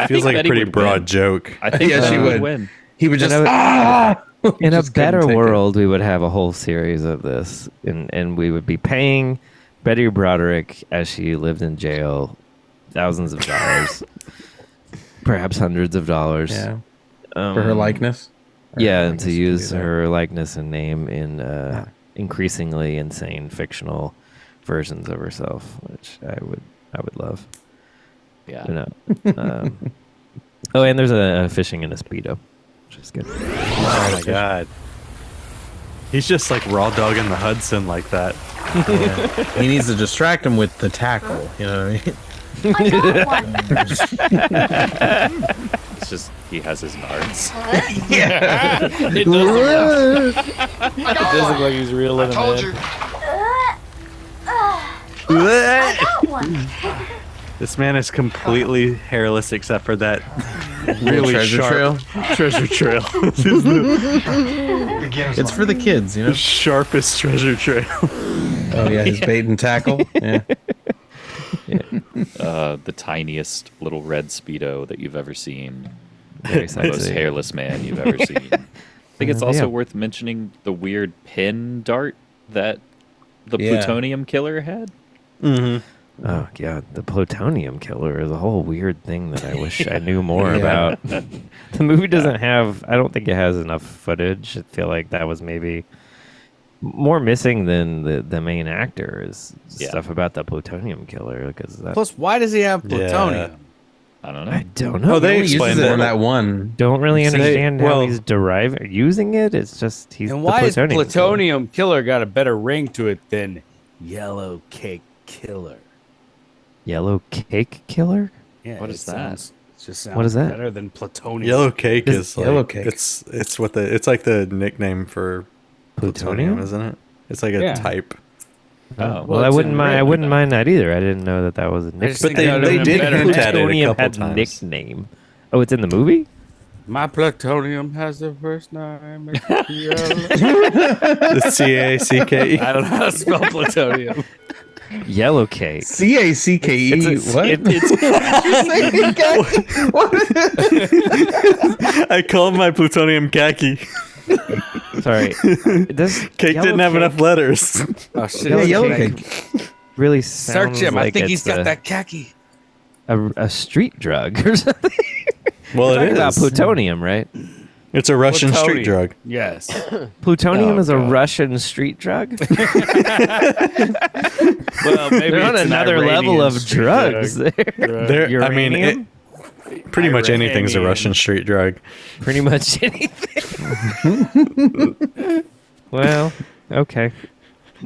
Feels like a Betty pretty would broad win. joke. I think Yeah, she would. win. He would just. In a Just couldn't better take it. world, we would have a whole series of this, and we would be paying Betty Broderick as she lived in jail thousands of dollars, perhaps hundreds of dollars. Yeah. For her likeness. Yeah, Or and to likeness use would be her likeness and name in increasingly insane fictional versions of herself, which I would love. Yeah. You know. Oh, and there's a fishing in a Speedo, which is good. Oh my god. He's just like raw dogging the Hudson like that. Yeah. He needs to distract him with the tackle. You know what I mean? It's just he has his nards. Yeah. It does look like he's reeling him Told in. you. This man is completely hairless except for that really treasure sharp treasure trail. This is the It's for the kids, you know. sharpest treasure trail. Oh yeah, his bait and tackle. Yeah. The tiniest little red Speedo that you've ever seen. Very The most sexy. hairless man you've ever seen. I think it's also Yeah. worth mentioning the weird pin dart that the Yeah. plutonium killer had. Oh god, the plutonium killer is a whole weird thing that I wish I knew more Yeah. about. The movie doesn't have. I don't think it has enough footage. I feel like that was maybe more missing than the main actor is Yeah. stuff about the plutonium killer because that. Plus, why does he have plutonium? I don't know. I don't know. Oh, they He uses explained it in that. that one. don't really Say- understand how well- he's deriving using it. It's just he's And the why has plutonium killer. plutonium killer got a better ring to it than yellow cake killer? Yellow cake killer. Yeah, What it is that? sounds- it just sounds What is that? better than plutonium. Yellow cake It's is like yellow cake. it's what it's like the nickname for plutonium, Plutonium? isn't it? It's like a Yeah. type. Oh. Well, I it's wouldn't in mind. red, I wouldn't but- mind that either. I didn't know that was a nickname. just But think they- that would've they been did better hint than- at it a Plutonium couple had times. nickname. Oh, it's in the movie. My plutonium has the first name. The CACKE. I don't know how to spell plutonium. Yellow cake. CACKE. What? I called my plutonium khaki. Sorry. This Cake didn't have enough letters. Oh shit! Yeah, yellow cake. really Search sounds him. I like think he's it's got that khaki. a street drug or something. Well, We're it talking about is. plutonium, right? It's a Russian street Plutonium. drug. Yes. Plutonium Oh, is a God. Russian street drug. Well, maybe They're on it's an another level Iranian of street drugs. drug. There, I mean, Uranium? pretty much anything's a Iranian. Russian street drug. Pretty much anything. Well, okay.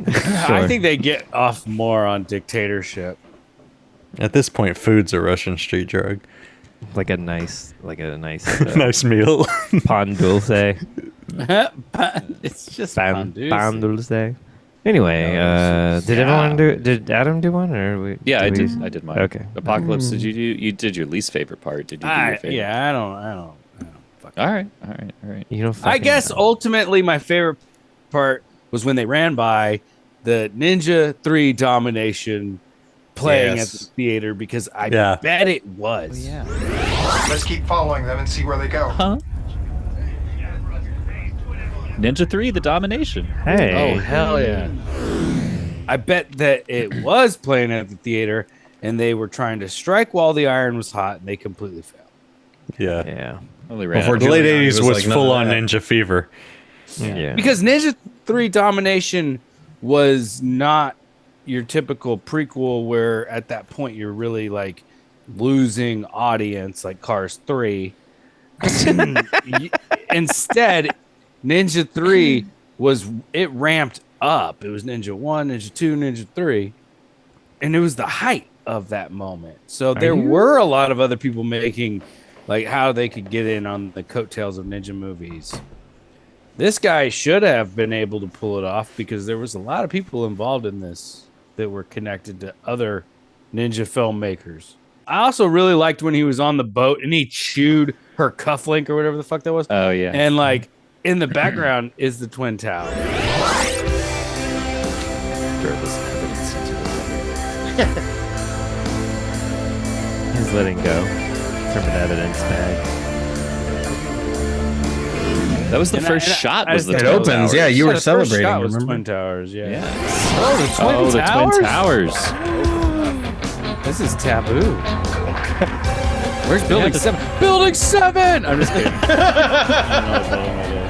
I think they get off more on dictatorship. At this point, food's a Russian street drug. like a nice Nice meal. pan dulce. It's just Pan pan dulce. Anyway, did everyone do? Did Adam do one or we? Yeah, I we- did. I did mine. Okay. Apocalypse. Did you do? You did your least favorite part? Did you do your favorite? Yeah, I don't. All right. You don't. I guess ultimately my favorite part was when they ran by the Ninja 3 Domination playing Yes. at the theater because I Yeah. bet it was. Yeah. Let's keep following them and see where they go. Huh? Ninja 3, the domination. Hey. Oh hell yeah! I bet that it was playing at the theater, and they were trying to strike while the iron was hot, and they completely failed. Yeah. Yeah. Well, they ran Before out The of- late Giuliani 80s was was like, none full of on that. Ninja Fever. Yeah. Because Ninja 3 Domination was not your typical prequel where at that point you're really like losing audience like Cars 3. Instead, Ninja 3 it ramped up. It was Ninja 1, Ninja 2, Ninja 3. And it was the height of that moment. So there were a lot of other people making like how they could get in on the coattails of ninja movies. This guy should have been able to pull it off because there was a lot of people involved in this that were connected to other ninja filmmakers. I also really liked when he was on the boat and he chewed her cufflink or whatever the fuck that was. Oh yeah. And like in the background is the Twin Tower. Throw this evidence into the- He's letting go from an evidence bag. That was the And first I- shot. I Was the just- It Twin opens, Towers. yeah, you were The first celebrating, shot was remember? Twin Towers, yeah. Yes. Oh, the Twin Oh, the Towers? Twin Towers. This is taboo. Where's Building 7? Building 7! I'm just kidding. I don't know what building that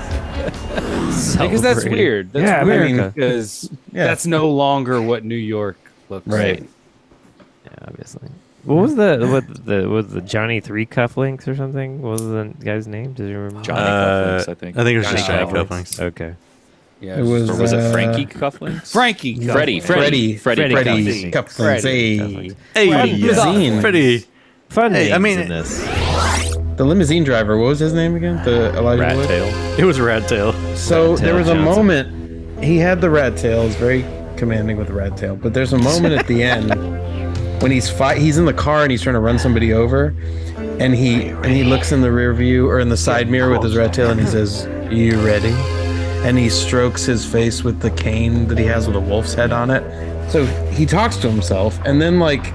is. Because that's Celebrating. weird. That's Yeah, weird America. because Yeah. that's no longer what New York looks Right. like. Yeah, obviously. What was the Johnny 3 cufflinks or something? What was the guy's name? Does you remember? Johnny Cufflinks, I think. I think it was just Johnny Johnny Cufflinks. Cufflinks. Okay. Yeah, It was, Or was it Frankie Cufflinks? Frankie. Freddie. Freddie Cufflinks. Cufflinks. Hey, Hey, limousine. pretty. Fun Hey, names I mean- in this. The limousine driver. What was his name again? The Elijah Rat Wood? tail. It was Rat Tail. So Rat there Tail was a Johnson. moment. He had the rat tail. It's very commanding with the rat tail. But there's a moment at the end when he's in the car and he's trying to run somebody over, and he looks in the rear view or in the side mirror with his rat tail and he says, "You ready?" And he strokes his face with the cane that he has with a wolf's head on it. So he talks to himself, and then like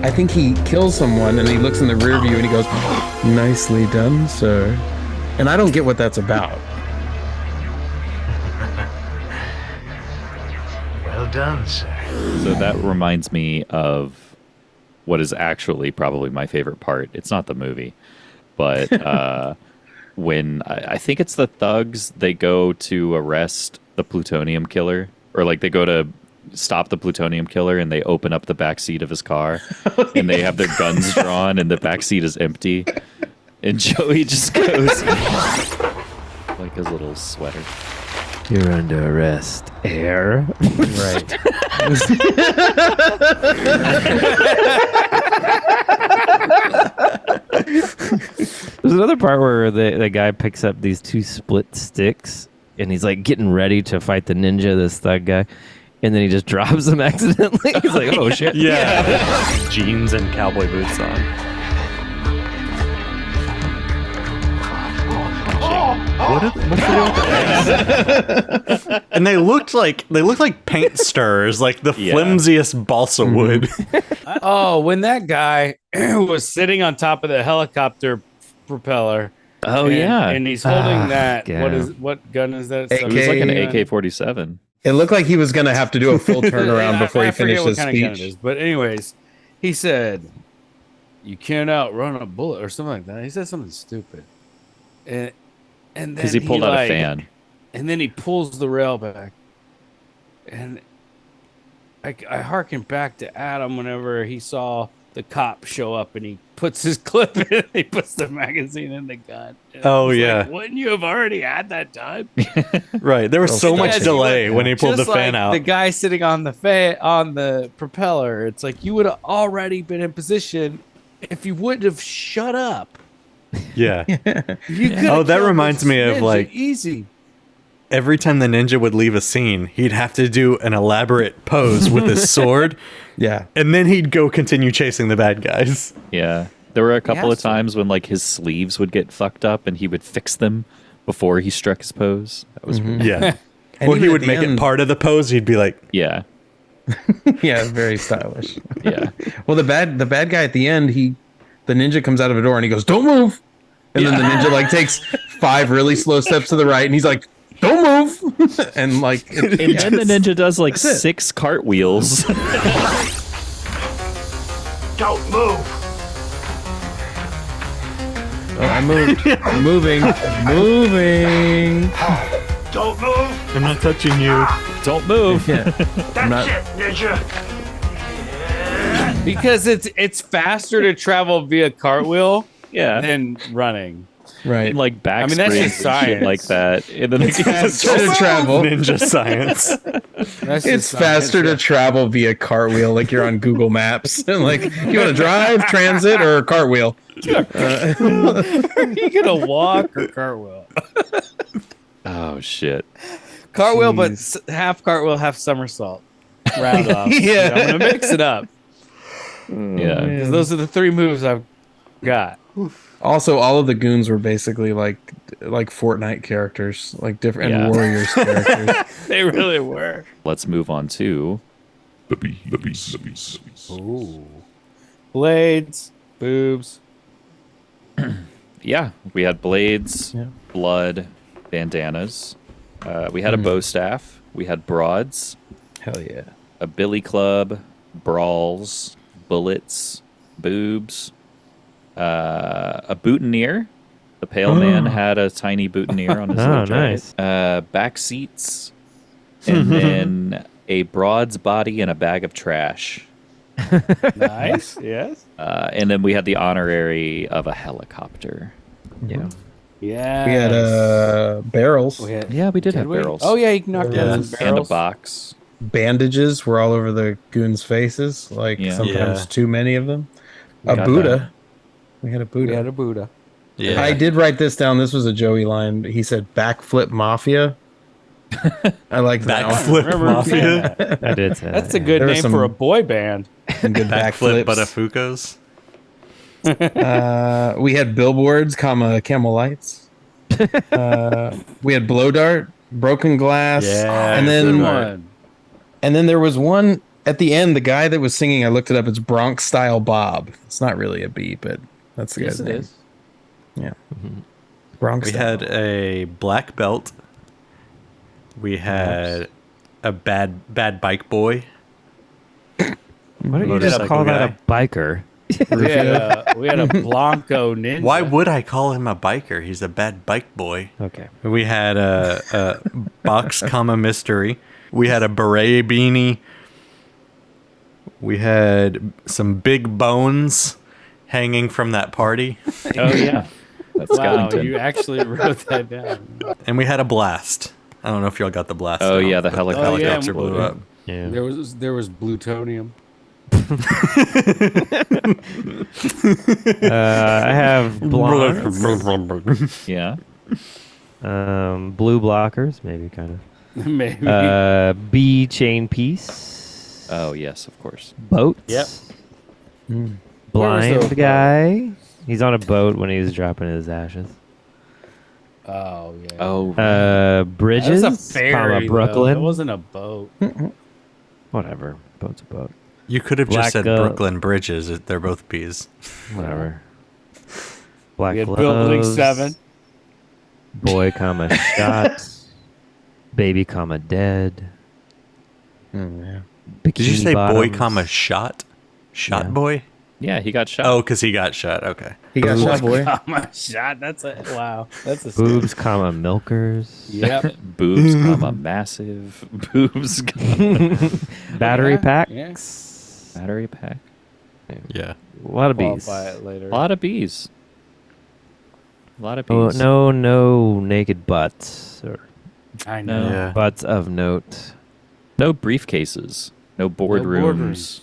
I think he kills someone, and he looks in the rear view and he goes, "Nicely done, sir." And I don't get what that's about. Well done, sir. So that reminds me of what is actually probably my favorite part. It's not the movie, but when I think it's the thugs, they go to arrest the plutonium killer, or like they go to stop the plutonium killer, and they open up the back seat of his car, and they have their guns drawn, and the back seat is empty, and Joey just goes like his little sweater. You're under arrest, air. Right. There's another part where the guy picks up these two split sticks and he's like getting ready to fight the ninja, this thug guy, and then he just drops them accidentally. He's like, oh shit. Yeah. Jeans and cowboy boots on. What's the deal with eggs? And they looked like paint stirrers, like the flimsiest balsa wood. Oh, when that guy was sitting on top of the helicopter propeller. Oh, yeah. And he's holding that. yeah. What gun is that? It was like an AK-47. It looked like he was going to have to do a full turnaround before he finished his Kind of gun it speech. is. But anyways, he said, "You can't outrun a bullet," or something like that. He said something stupid, and then Because he pulled out a fan. and then he pulls the rail back, and I hearken back to Adam whenever he saw the cop show up and he puts his clip in, he puts the magazine in the gun. And Oh, I was yeah. like, wouldn't you have already had that time? Right. There was so much Yes, delay when he pulled the just fan like out. the guy sitting on the propeller. It's like you would have already been in position if you wouldn't have shut up. Yeah. You could've Oh, that killed reminds this me of ninja like easy. every time the ninja would leave a scene, he'd have to do an elaborate pose with his sword. Yeah. And then he'd go continue chasing the bad guys. Yeah. There were a couple has of to. times when like his sleeves would get fucked up and he would fix them before he struck his pose. That was Yeah. And Or he even would at the make it end- part of the pose. He'd be like, yeah. Yeah, very stylish. Yeah. Well, the bad guy at the end, the ninja comes out of a door and he goes, "Don't move." And then the ninja like takes 5 really slow steps to the right and he's like, "Don't move." And like And then the ninja does like That's it. 6 cartwheels. Don't move. Oh, I moved. I'm moving. Don't move. I'm not touching you. Don't move. Yeah. That's not- it, ninja. Because it's faster to travel via cartwheel Yeah. than running. Right. And like back I mean, that's just springs and shit science. like that. And then it's faster to travel. Ninja science. That's It's just faster to science. travel via cartwheel, like you're on Google Maps. And like, you want to drive, transit, or cartwheel? Are you gonna walk or cartwheel? oh shit. Cartwheel, but half cartwheel, half somersault. Round off. Yeah. I'm gonna mix it up. Yeah. Because those are the 3 moves I've got. Also, all of the goons were basically like Fortnite characters, like different Yeah. and Warriors characters. They really were. Let's move on to Ooh. Blades, boobs. yeah, we had blades, Yeah. blood, bandanas. We had a bow staff. We had broads, Hell yeah. a billy club, brawls, bullets, boobs, a boutonniere. The pale man had a tiny boutonniere on his Oh, left jacket. nice. Back seats, and then a broad's body and a bag of trash. Nice. Yes. And then we had the honorary of a helicopter. Yeah. Yeah. We had barrels. Yeah, we did have we? barrels. Oh yeah, you can knock Yeah. down some And a barrels. box. Bandages were all over the goons' faces, like Yeah. sometimes Yeah. too many of them. A got Buddha. that. We had a Buddha. We had a Buddha. Yeah. I did write this down. This was a Joey line. He said backflip mafia. I like that one. Backflip Remember mafia. I did say That's that, a good There was name some- for a boy band. Some good Backflip backflips. Buttafuoco's. We had billboards, camel lights. We had blow dart, broken glass, Yeah, and Good then one. there was one at the end. The guy that was singing, I looked it up. It's Bronx Style Bob. It's not really a B, but that's the Yes, guy's it name. is. Yeah, Bronx. We Style had a black belt. We had a bad bike boy. Why don't you just Motorcycle call that guy. a biker? We had a Blanco ninja. Why would I call him a biker? He's a bad bike boy. Okay. We had a box comma mystery. We had a beret beanie. We had some big bones hanging from that party. Oh yeah, that's Wow, Skellington. you actually wrote that down. And we had a blast. I don't know if y'all got the blast. Oh, down, yeah, the but helicopter helicopter blew exploded. up. Yeah. There was plutonium. I have blondes, Yeah. blue blockers, maybe kind Maybe. of. B chain piece. Oh yes, of course. Boats. Yep. Where was Blind those guy. He's on a boat when he's dropping his ashes. Oh yeah. Oh, Bridges, That was a ferry, Brooklyn. Though. It wasn't a boat. Whatever. Boat's a boat. You could have just Black, said Brooklyn Bridges. They're both B's. Whatever. Black We had gloves. Building 7. Boy, shot. Baby, dead. Yeah. Did you say boy, bottoms. shot? Shot Yeah. boy? yeah, he got shot. Oh, because he got shot. Okay. He got shot, boy. Shot. That's a wow. That's a Boobs, milkers. Yep. Boobs, massive boobs, Battery Yeah, packs. battery pack. Yeah. A lot of bees. Qualify it later. A lot of bees. A lot of Oh, bees. no naked butts or I know. Yeah. butts of note. No briefcases. No boardrooms. boardrooms.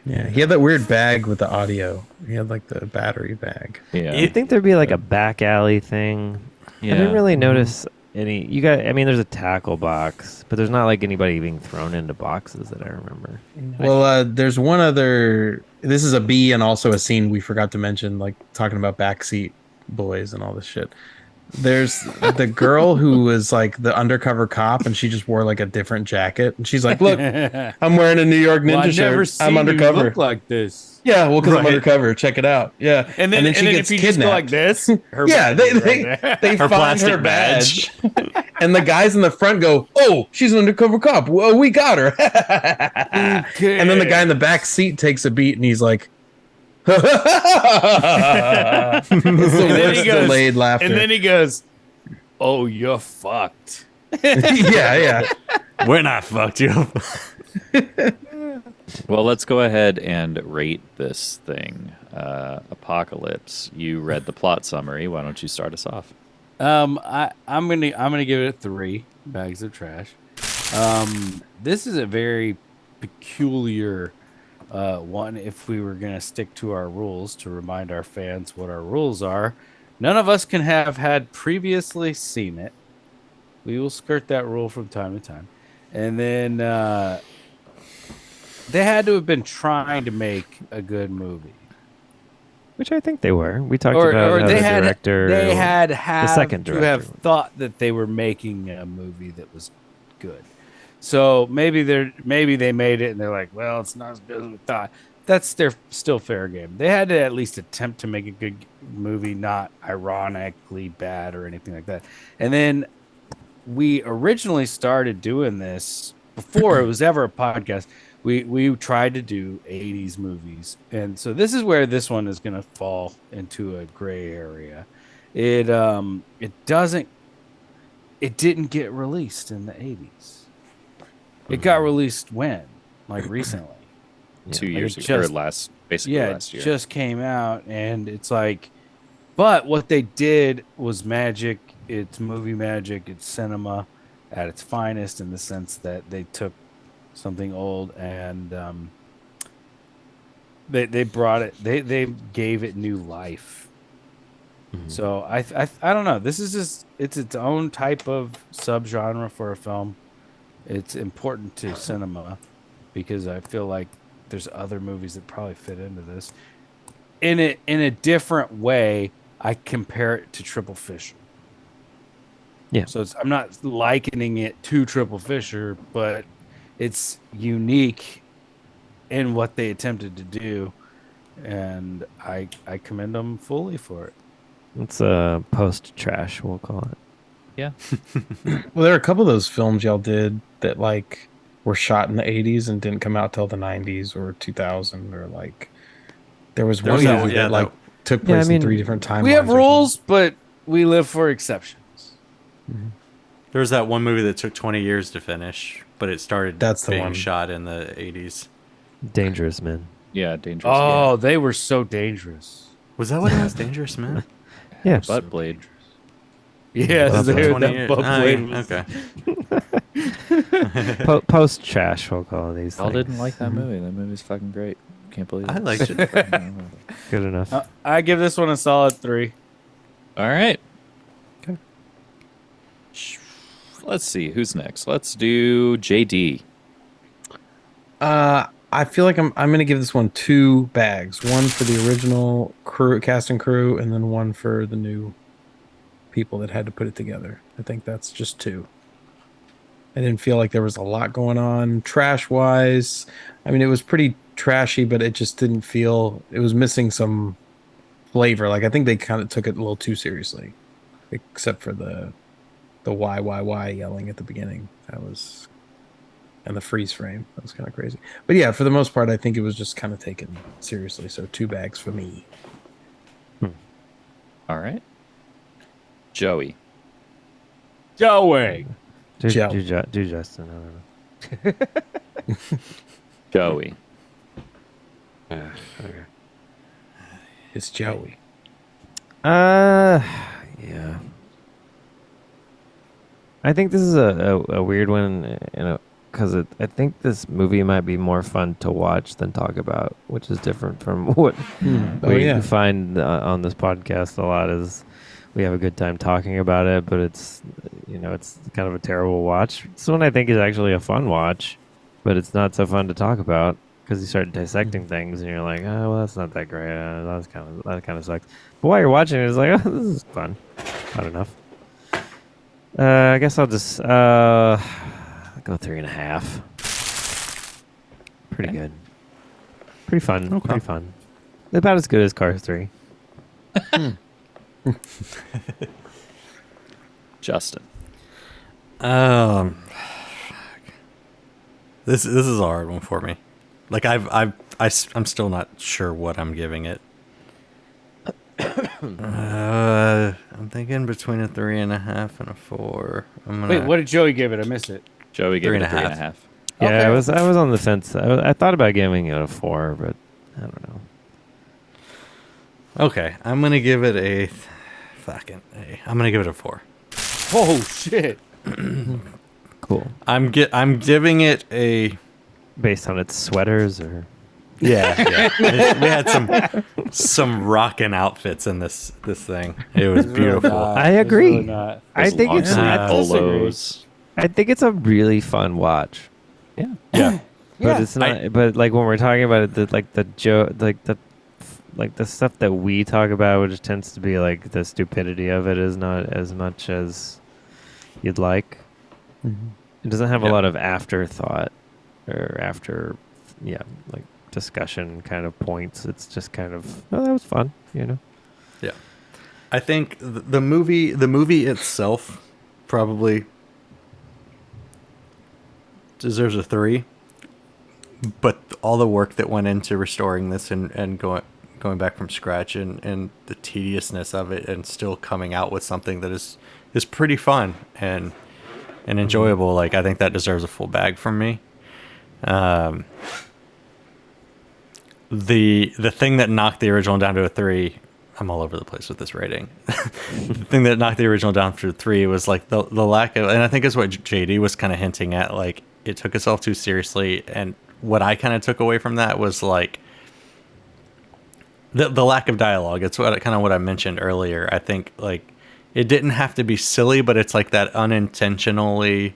Yeah, he had that weird bag with the audio. He had like the battery bag. Yeah. You'd think there'd be like a back alley thing. Yeah. I didn't really notice any. You got. I mean, there's a tackle box, but there's not like anybody being thrown into boxes that I remember. Well, there's one other. This is a B and also a scene we forgot to mention, like talking about backseat boys and all this shit. There's the girl who was like the undercover cop, and she just wore like a different jacket, and she's like, "Look, I'm wearing a New York Ninja Well, I've never shirt. seen I'm undercover." You look like this. Yeah, well, because I'm Right. undercover. Check it out. Yeah, And then she gets if you just go like this, her Yeah, badge is they right there. they Her find her plastic badge, and the guys in the front go, "Oh, she's an undercover cop. Well, we got her." And then the guy in the back seat takes a beat, and he's like, "It's the then worst he goes- delayed laughter." And then he goes, "Oh, you're fucked." yeah. We're not fucked you up. Well, let's go ahead and rate this thing. Apocalypse. You read the plot summary. Why don't you start us off? I'm gonna give it 3 bags of trash. This is a very peculiar one. If we were gonna stick to our rules to remind our fans what our rules are, none of us can have had previously seen it. We will skirt that rule from time to time, and then they had to have been trying to make a good movie. Which I think they were. We talked Or about how they the had director. they had the second to director. have thought that they were making a movie that was good. So maybe they made it and they're like, well, it's not as good as we thought. That's their still fair game. They had to at least attempt to make a good movie, not ironically bad or anything like that. And then we originally started doing this before it was ever a podcast. We tried to do 80s movies. And so this is where this one is going to fall into a gray area. It didn't get released in the 80s. It got released when? Like recently. 2 Like years it ago, or just- last Yeah, last year. it just came out, and it's like, but what they did was magic. It's movie magic. It's cinema at its finest in the sense that they took something old and they brought it. They gave it new life. So I don't know. This is just its own type of subgenre for a film. It's important to cinema because I feel like there's other movies that probably fit into this. In a different way, I compare it to Triple Fisher. Yeah. So I'm not likening it to Triple Fisher, but it's unique in what they attempted to do, and I commend them fully for it. It's a post trash, we'll call it. Yeah. Well, there are a couple of those films y'all did that like were shot in the 80s and didn't come out till the 90s or 2000 or like there was one that- movie yeah, that like that- took Yeah, place I mean, in 3 different timelines. We have or rules, but we live for exceptions. There was that one movie that took 20 years to finish, but it started That's the being one. shot in the 80s. Dangerous Men. Yeah, dangerous. Oh, they were so dangerous. Was that what it was? Dangerous Man? Yeah. Butt blade. Yeah, That's they, 20 that years. butt Oh, blade yeah, was- okay. Post trash, we'll call these Y'all things. didn't like that movie. That movie's fucking great. Can't believe it. I liked it. Good enough. I give this one a solid 3. All right. Okay. Let's see who's next. Let's do JD. I feel like I'm gonna give this one 2 bags. One for the original crew, cast and crew, and then one for the new people that had to put it together. I think that's just two. I didn't feel like there was a lot going on trash wise. I mean, it was pretty trashy, but it just didn't feel, it was missing some flavor. Like I think they kind of took it a little too seriously, except for the why yelling at the beginning. That was, and the freeze frame. That was kind of crazy. But yeah, for the most part, I think it was just kind of taken seriously. So 2 bags for me. All right. Joey. Joey. Do Joe. Justin. I don't know. Joey. Okay. It's Joey. Yeah. I think this is a weird one, because I think this movie might be more fun to watch than talk about, which is different from what we find on this podcast a lot. Is we have a good time talking about it, but it's it's kind of a terrible watch. This one I think is actually a fun watch, but it's not so fun to talk about because you start dissecting things and you're like, oh well, that's not that great. That kind of sucks. But while you're watching it, it's like, oh, this is fun. Not enough. I guess I'll just go 3.5. Pretty good. Pretty fun. Okay. Pretty fun. About as good as Cars 3. Justin. This is a hard one for me. Like I'm still not sure what I'm giving it. I'm thinking between a 3.5 and a 4. Wait, what did Joey give it? I missed it. Joey gave it a 3.5. 3.5. Yeah, Okay. I was on the fence. I thought about giving it a 4, but I don't know. Okay, I'm gonna give it a I'm gonna give it a 4. Oh shit! Cool. I'm giving it a Based on its sweaters or yeah. We had some rockin' outfits in this thing. It was beautiful. I agree. Not. I think it's polos. I think it's a really fun watch. Yeah. Yeah. But it's not. But like when we're talking about it, the stuff that we talk about, which tends to be like the stupidity of it, is not as much as you'd like. Mm-hmm. It doesn't have a lot of afterthought or like discussion kind of points. It's just kind of, oh, that was fun, Yeah. I think the movie itself probably deserves a 3, but all the work that went into restoring this and going back from scratch and the tediousness of it and still coming out with something that is pretty fun and enjoyable, like I think that deserves a full bag from me. The thing that knocked the original down to a 3, I'm all over the place with this rating. The thing that knocked the original down to a 3 was like the lack of, and I think it's what JD was kind of hinting at, like it took itself too seriously. And what I kind of took away from that was like the lack of dialogue. It's what I mentioned earlier. I think like it didn't have to be silly, but it's like that unintentionally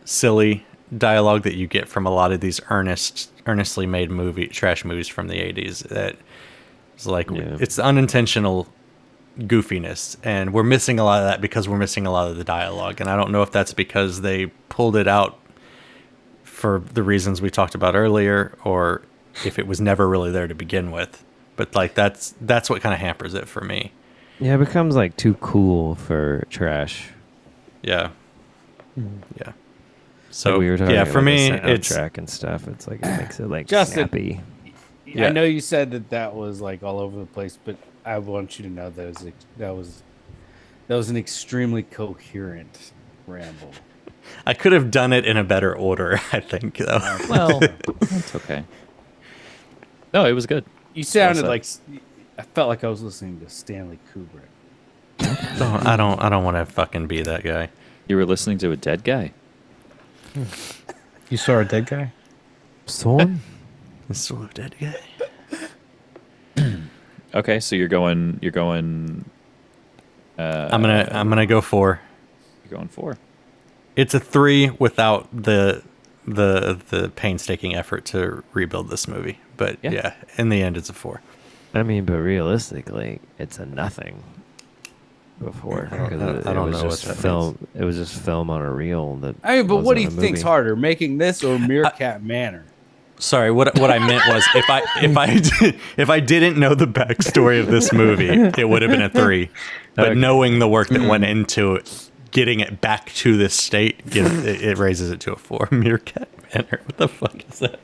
silly dialogue that you get from a lot of these earnestly made trash movies from the 80s. That it's like it's the unintentional goofiness, and we're missing a lot of that because we're missing a lot of the dialogue. And I don't know if that's because they pulled it out for the reasons we talked about earlier, or if it was never really there to begin with. But like that's what kind of hampers it for me. Yeah, it becomes like too cool for trash. Yeah. Yeah. So like we were talking yeah, for about me, the it's soundtrack and stuff. It's like it makes it like Justin, snappy. I know you said that was like all over the place, but I want you to know that was an extremely coherent ramble. I could have done it in a better order, I think, though. Well, that's okay. No, it was good. You sounded like I felt like I was listening to Stanley Kubrick. I don't want to fucking be that guy. You were listening to a dead guy. You saw a dead guy? Saw him? I saw a dead guy. Okay, so you're going. I'm gonna go 4. You're going 4. It's a 3 without the painstaking effort to rebuild this movie. But yeah, in the end, it's a 4. I mean, but realistically, it's a nothing. before. I don't 'cause know- it I don't was know just what that film. It was just film on a reel. That I mean, but what do you wasn't a think's movie. harder, making this or Meerkat Manor? Sorry, what I meant was if I didn't know the backstory of this movie, it would have been a 3. But Okay. knowing the work that went into it, getting it back to this state, it raises it to a 4. Meerkat Manor. What the fuck is that?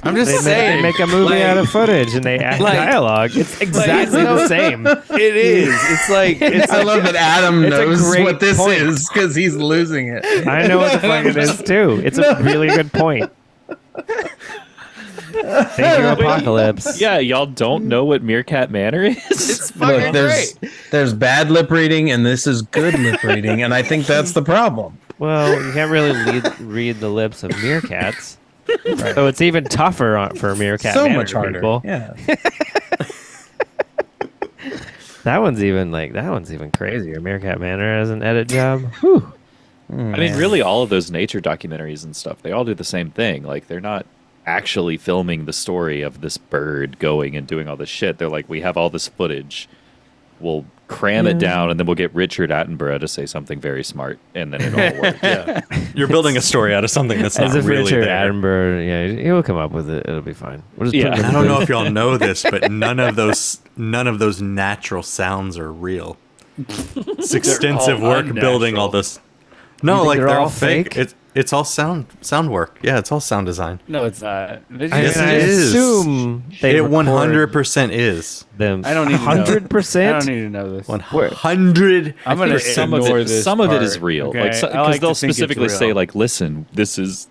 I'm just They saying. make a movie like, out of footage and they add like- dialogue. It's exactly the same. It is. It's like it's I like, love that Adam It's a knows great what this point. is because he's losing it. I know what the fuck it is too. It's a really good point. Thank you, Apocalypse. Yeah, y'all don't know what Meerkat Manor is? It's fucking Look, there's bad lip reading and this is good lip reading, and I think that's the problem. Well, you can't really read the lips of meerkats, so it's even tougher for Meerkat So Manor much harder. people. Yeah. That one's even crazier. Meerkat Manor has an edit job. Whew. I mean, really, all of those nature documentaries and stuff, they all do the same thing. Like, they're not actually filming the story of this bird going and doing all this shit. They're like, we have all this footage. We'll cram it down, and then we'll get Richard Attenborough to say something very smart, and then it all works. Yeah, you're building a story out of something that's As not if really Richard there. Attenborough, yeah, he'll come up with it. It'll be fine. We'll just put it in I don't the- know if y'all know this, but none of those natural sounds are real. It's extensive all work building all unnatural. this. No, think like they're they're all all fake. fake? It's all sound work. Yeah, it's all sound design. No, it's not. They I, just- mean, I it is. assume they It record 100% is. them. I don't need to know. 100%. I don't need to know this. 100. I'm gonna some of ignore it, this. some of it is part, real. okay? Like, because I like to they'll think it's specifically say, real. like, listen, this is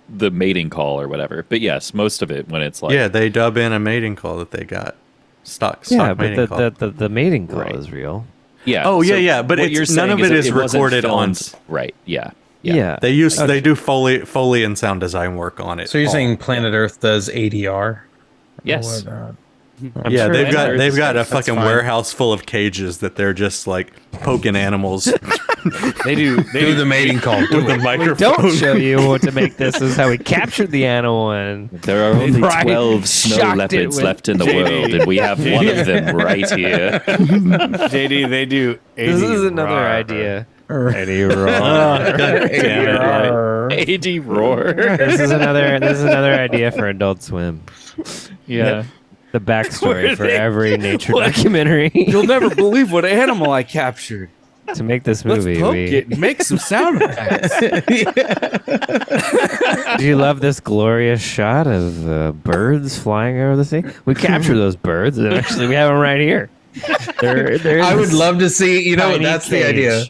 the mating call or whatever. But yes, most of it when it's like, Yeah, they dub in a mating call that they got. Stock Yeah, mating but call. the mating call Right. is real. yeah. Oh, yeah, so yeah, but what it's- you're none saying of it that is wasn't recorded on filmed- right. Yeah. Yeah. They do Foley and sound design work on it. So you're all. saying Planet Earth does ADR? Yes. I'm Yeah, sure they've got Earth they've is got a that's fucking fine. warehouse full of cages that they're just like poking animals They do. Do the mating call. Do with a it. microphone. Don't show you what to make this. This is how we captured the animal and There are only Right. 12 snow Shocked it leopards with left in the JD. world, and we have one of them right here. JD, they do. this is another ADR. idea. Eddie Roar. God damn it. AD roar. This is another idea for Adult Swim. Yeah. The backstory Where for they- every nature what? documentary. You'll never believe what animal I captured. To make this Let's movie, poke it and make some sound effects. do you love this glorious shot of birds flying over the sea? We capture those birds, and actually we have them right here. They're I would love to see. You know, tiny that's the cage. idea.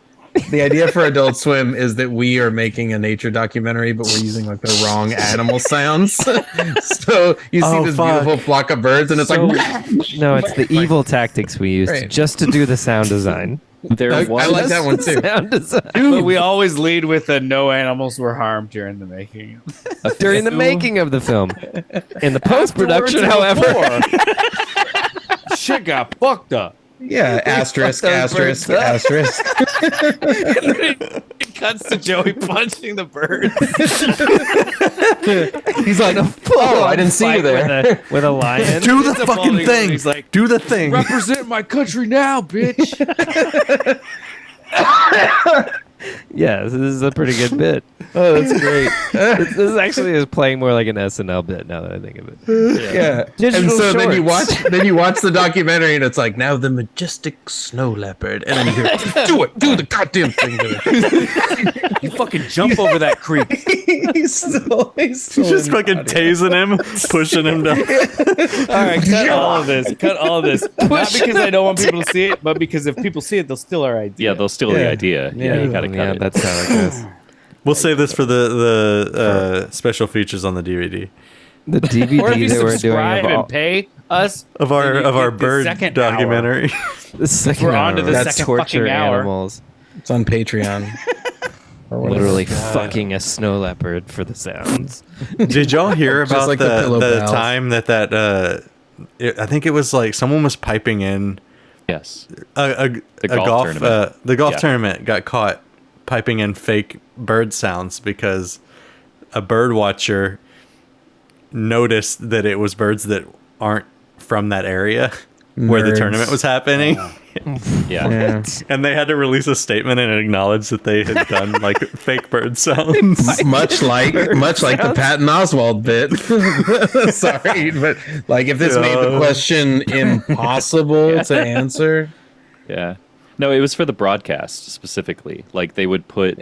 The idea for Adult Swim is that we are making a nature documentary, but we're using like the wrong animal sounds. So you see Oh, this fuck. beautiful flock of birds, and it's So- like. No, it's the evil tactics we used Right. just to do the sound design. There I was like that one too. Sound design. But we always lead with a no animals were harmed during the making. During the making of the film. In the post-production, however. Shit got fucked up. Yeah, asterisk, those asterisk, birds up. asterisk. It cuts to Joey punching the bird. He's like, oh, I didn't see you there. With a lion. Do the It's a fucking balding thing. one. He's like, Do the thing. represent my country now, bitch. Yes, this is a pretty good bit. Oh, that's great. This is actually is playing more like an SNL bit now that I think of it. Yeah. Digital And so then you shorts. watch the documentary and it's like now the majestic snow leopard, and then you hear do the goddamn thing. You fucking jump over that creek. he's still Just fucking tasing him, pushing him down. All right, cut all of this. Cut all of this. Not because I don't want people to see it, but because if people see it, they'll steal our idea. Yeah, they'll steal the Yeah. idea. Yeah, you gotta cut Yeah, it. that's how it goes. We'll save this for the special features on the DVD The Or if DVD you that we're doing subscribe of all, and pay us of then you our get the bird second documentary. the second We're on to the hour, second torture fucking hour. animals. It's on Patreon. Or whatever. Literally fucking a snow leopard for the sounds. Did y'all hear Just about like the the pillow bells. time that I think it was like someone was piping in Yes. a golf golf tournament. the golf Yeah. tournament got caught piping in fake bird sounds because a bird watcher noticed that it was birds that aren't from that area where the Nerds. tournament was happening, Yeah. And they had to release a statement and acknowledge that they had done like fake bird sounds. much like the Patton Oswalt bit. Sorry, but like if this made the question impossible to answer. Yeah. No, it was for the broadcast specifically. Like they would put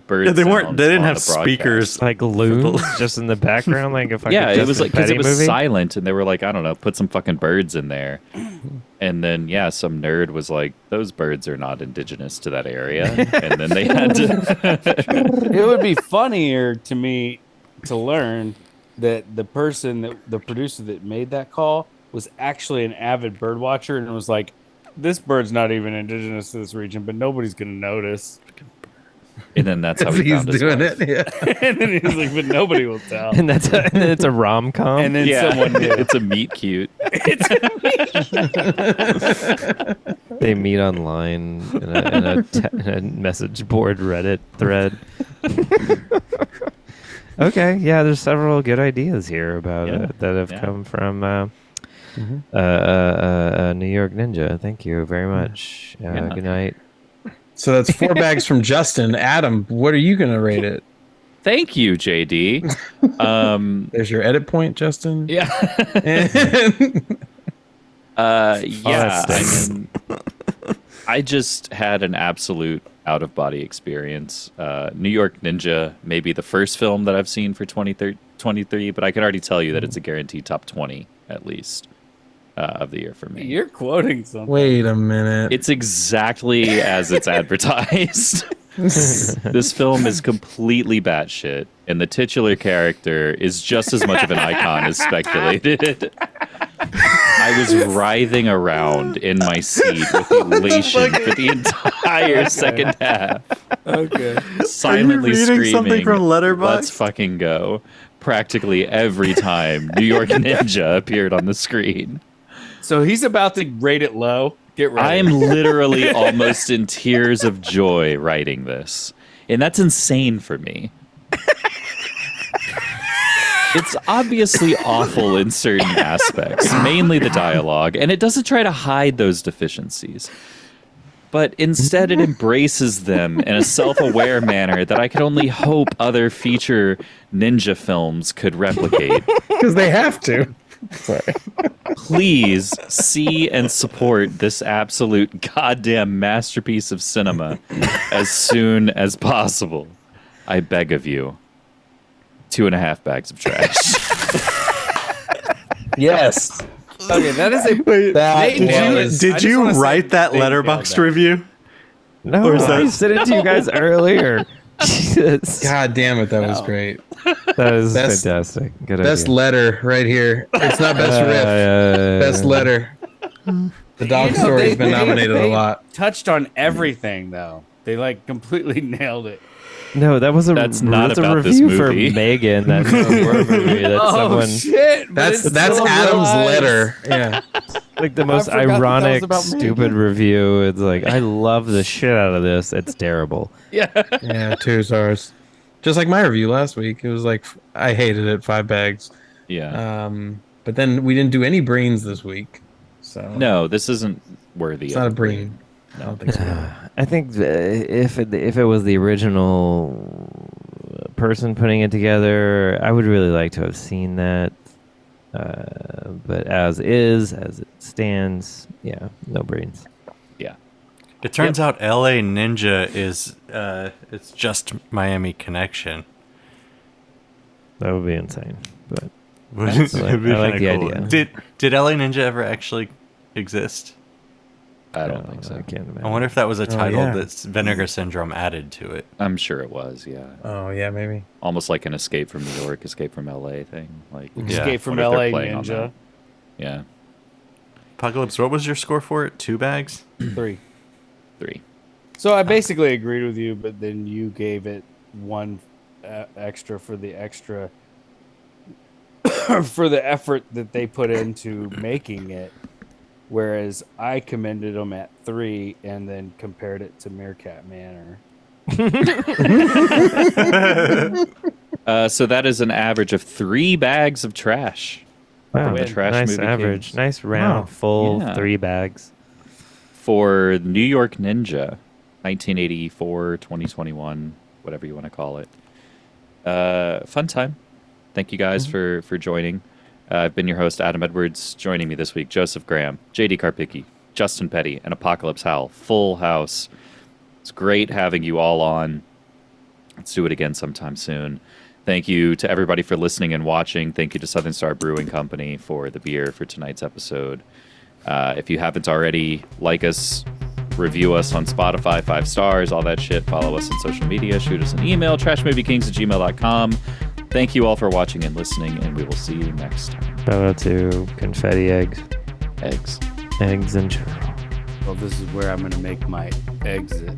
bird They sounds didn't on have the broadcast. speakers. Like loons just in the background, like if it was like because it was movie? silent, and they were like, I don't know, put some fucking birds in there, and then some nerd was like, those birds are not indigenous to that area, and then they had to. It would be funnier to me to learn that the producer that made that call was actually an avid bird watcher and was like, this bird's not even indigenous to this region, but nobody's gonna notice. And then that's how he he's found his doing wife. it. Yeah. And then he's like, but nobody will tell. And it's a rom-com. And then someone did. It's a meet cute. They meet online in a message board Reddit thread. Okay, yeah, there's several good ideas here about it that have come from New York Ninja. Thank you very much. Good night. So that's 4 bags from Justin. Adam, what are you gonna rate it? Thank you, JD. There's your edit point, Justin. Yeah. I just had an absolute out-of-body experience. New York Ninja may be the first film that I've seen for 2023, but I can already tell you that it's a guaranteed top 20 at least of the year for me. You're quoting something. Wait a minute. It's exactly as it's advertised. This film is completely batshit, and the titular character is just as much of an icon as speculated. I was writhing around in my seat with elation for the entire second half. Okay. Silently reading screaming, something from Letterboxd? "Let's fucking go!" Practically every time New York Ninja appeared on the screen. So he's about to rate it low. Get ready. I am literally almost in tears of joy writing this. And that's insane for me. It's obviously awful in certain aspects, mainly the dialogue, and it doesn't try to hide those deficiencies. But instead it embraces them in a self-aware manner that I could only hope other feature ninja films could replicate. Because they have to. Sorry. Please see and support this absolute goddamn masterpiece of cinema as soon as possible. I beg of you. 2.5 bags of trash. Yes. Okay, that is a. Did you write that Letterboxd review? No, Or is I that- sent it to you guys earlier. Jesus. God damn it, that was great. That is Best- fantastic. Good Best idea. letter right here. It's not best riff. Best letter. The dog story's been nominated a lot. Touched on everything though. They like completely nailed it. No, that's not a about this review for movie. Megan. That's a horror movie that someone Shit! but That's it's Adam's still nice. letter. Yeah. like the most forgot that was ironic, about stupid Megan. review. It's like I love the shit out of this. It's terrible. Yeah, 2 stars. Just like my review last week. It was like I hated it, 5 bags. Yeah. But then we didn't do any brains this week. So No, this isn't worthy it's of not a a brain. I don't think so. I think if it was the original person putting it together, I would really like to have seen that. But as it stands, yeah, no brains. Yeah. It turns out LA Ninja is it's just Miami Connection. That would be insane. But It'd be I like kinda the cool. idea. Did LA Ninja ever actually exist? I don't think so. I can't imagine. I wonder if that was a title yeah. that Vinegar Syndrome added to it. I'm sure it was, yeah. Oh yeah, maybe. Almost like an Escape from New York, Escape from LA thing. Like Escape from what if they're LA playing on Ninja. that? Yeah. Apocalypse, what was your score for it? 2 bags? 3. 3. So I basically agreed with you, but then you gave it 1 extra for the for the effort that they put into making it, whereas I commended them at 3 and then compared it to Meerkat Manor. So that is an average of 3 bags of trash. Wow, from the Trash nice Movie average. Kings. Nice round, Wow. full Yeah. 3 bags. for New York Ninja, 1984, 2021, whatever you want to call it. Fun time. Thank you guys for joining. I've been your host, Adam Edwards. Joining me this week, Joseph Graham, JD Karpicki, Justin Petty, and Apocalypse Howell. Full house. It's great having you all on. Let's do it again sometime soon. Thank you to everybody for listening and watching. Thank you to Southern Star Brewing Company for the beer for tonight's episode. If you haven't already, like us, review us on Spotify, 5 stars, all that shit. Follow us on social media. Shoot us an email, trashmoviekings@gmail.com. Thank you all for watching and listening, and we will see you next time. Shout out to confetti eggs. Eggs. Eggs and churros. Well, this is where I'm going to make my exit.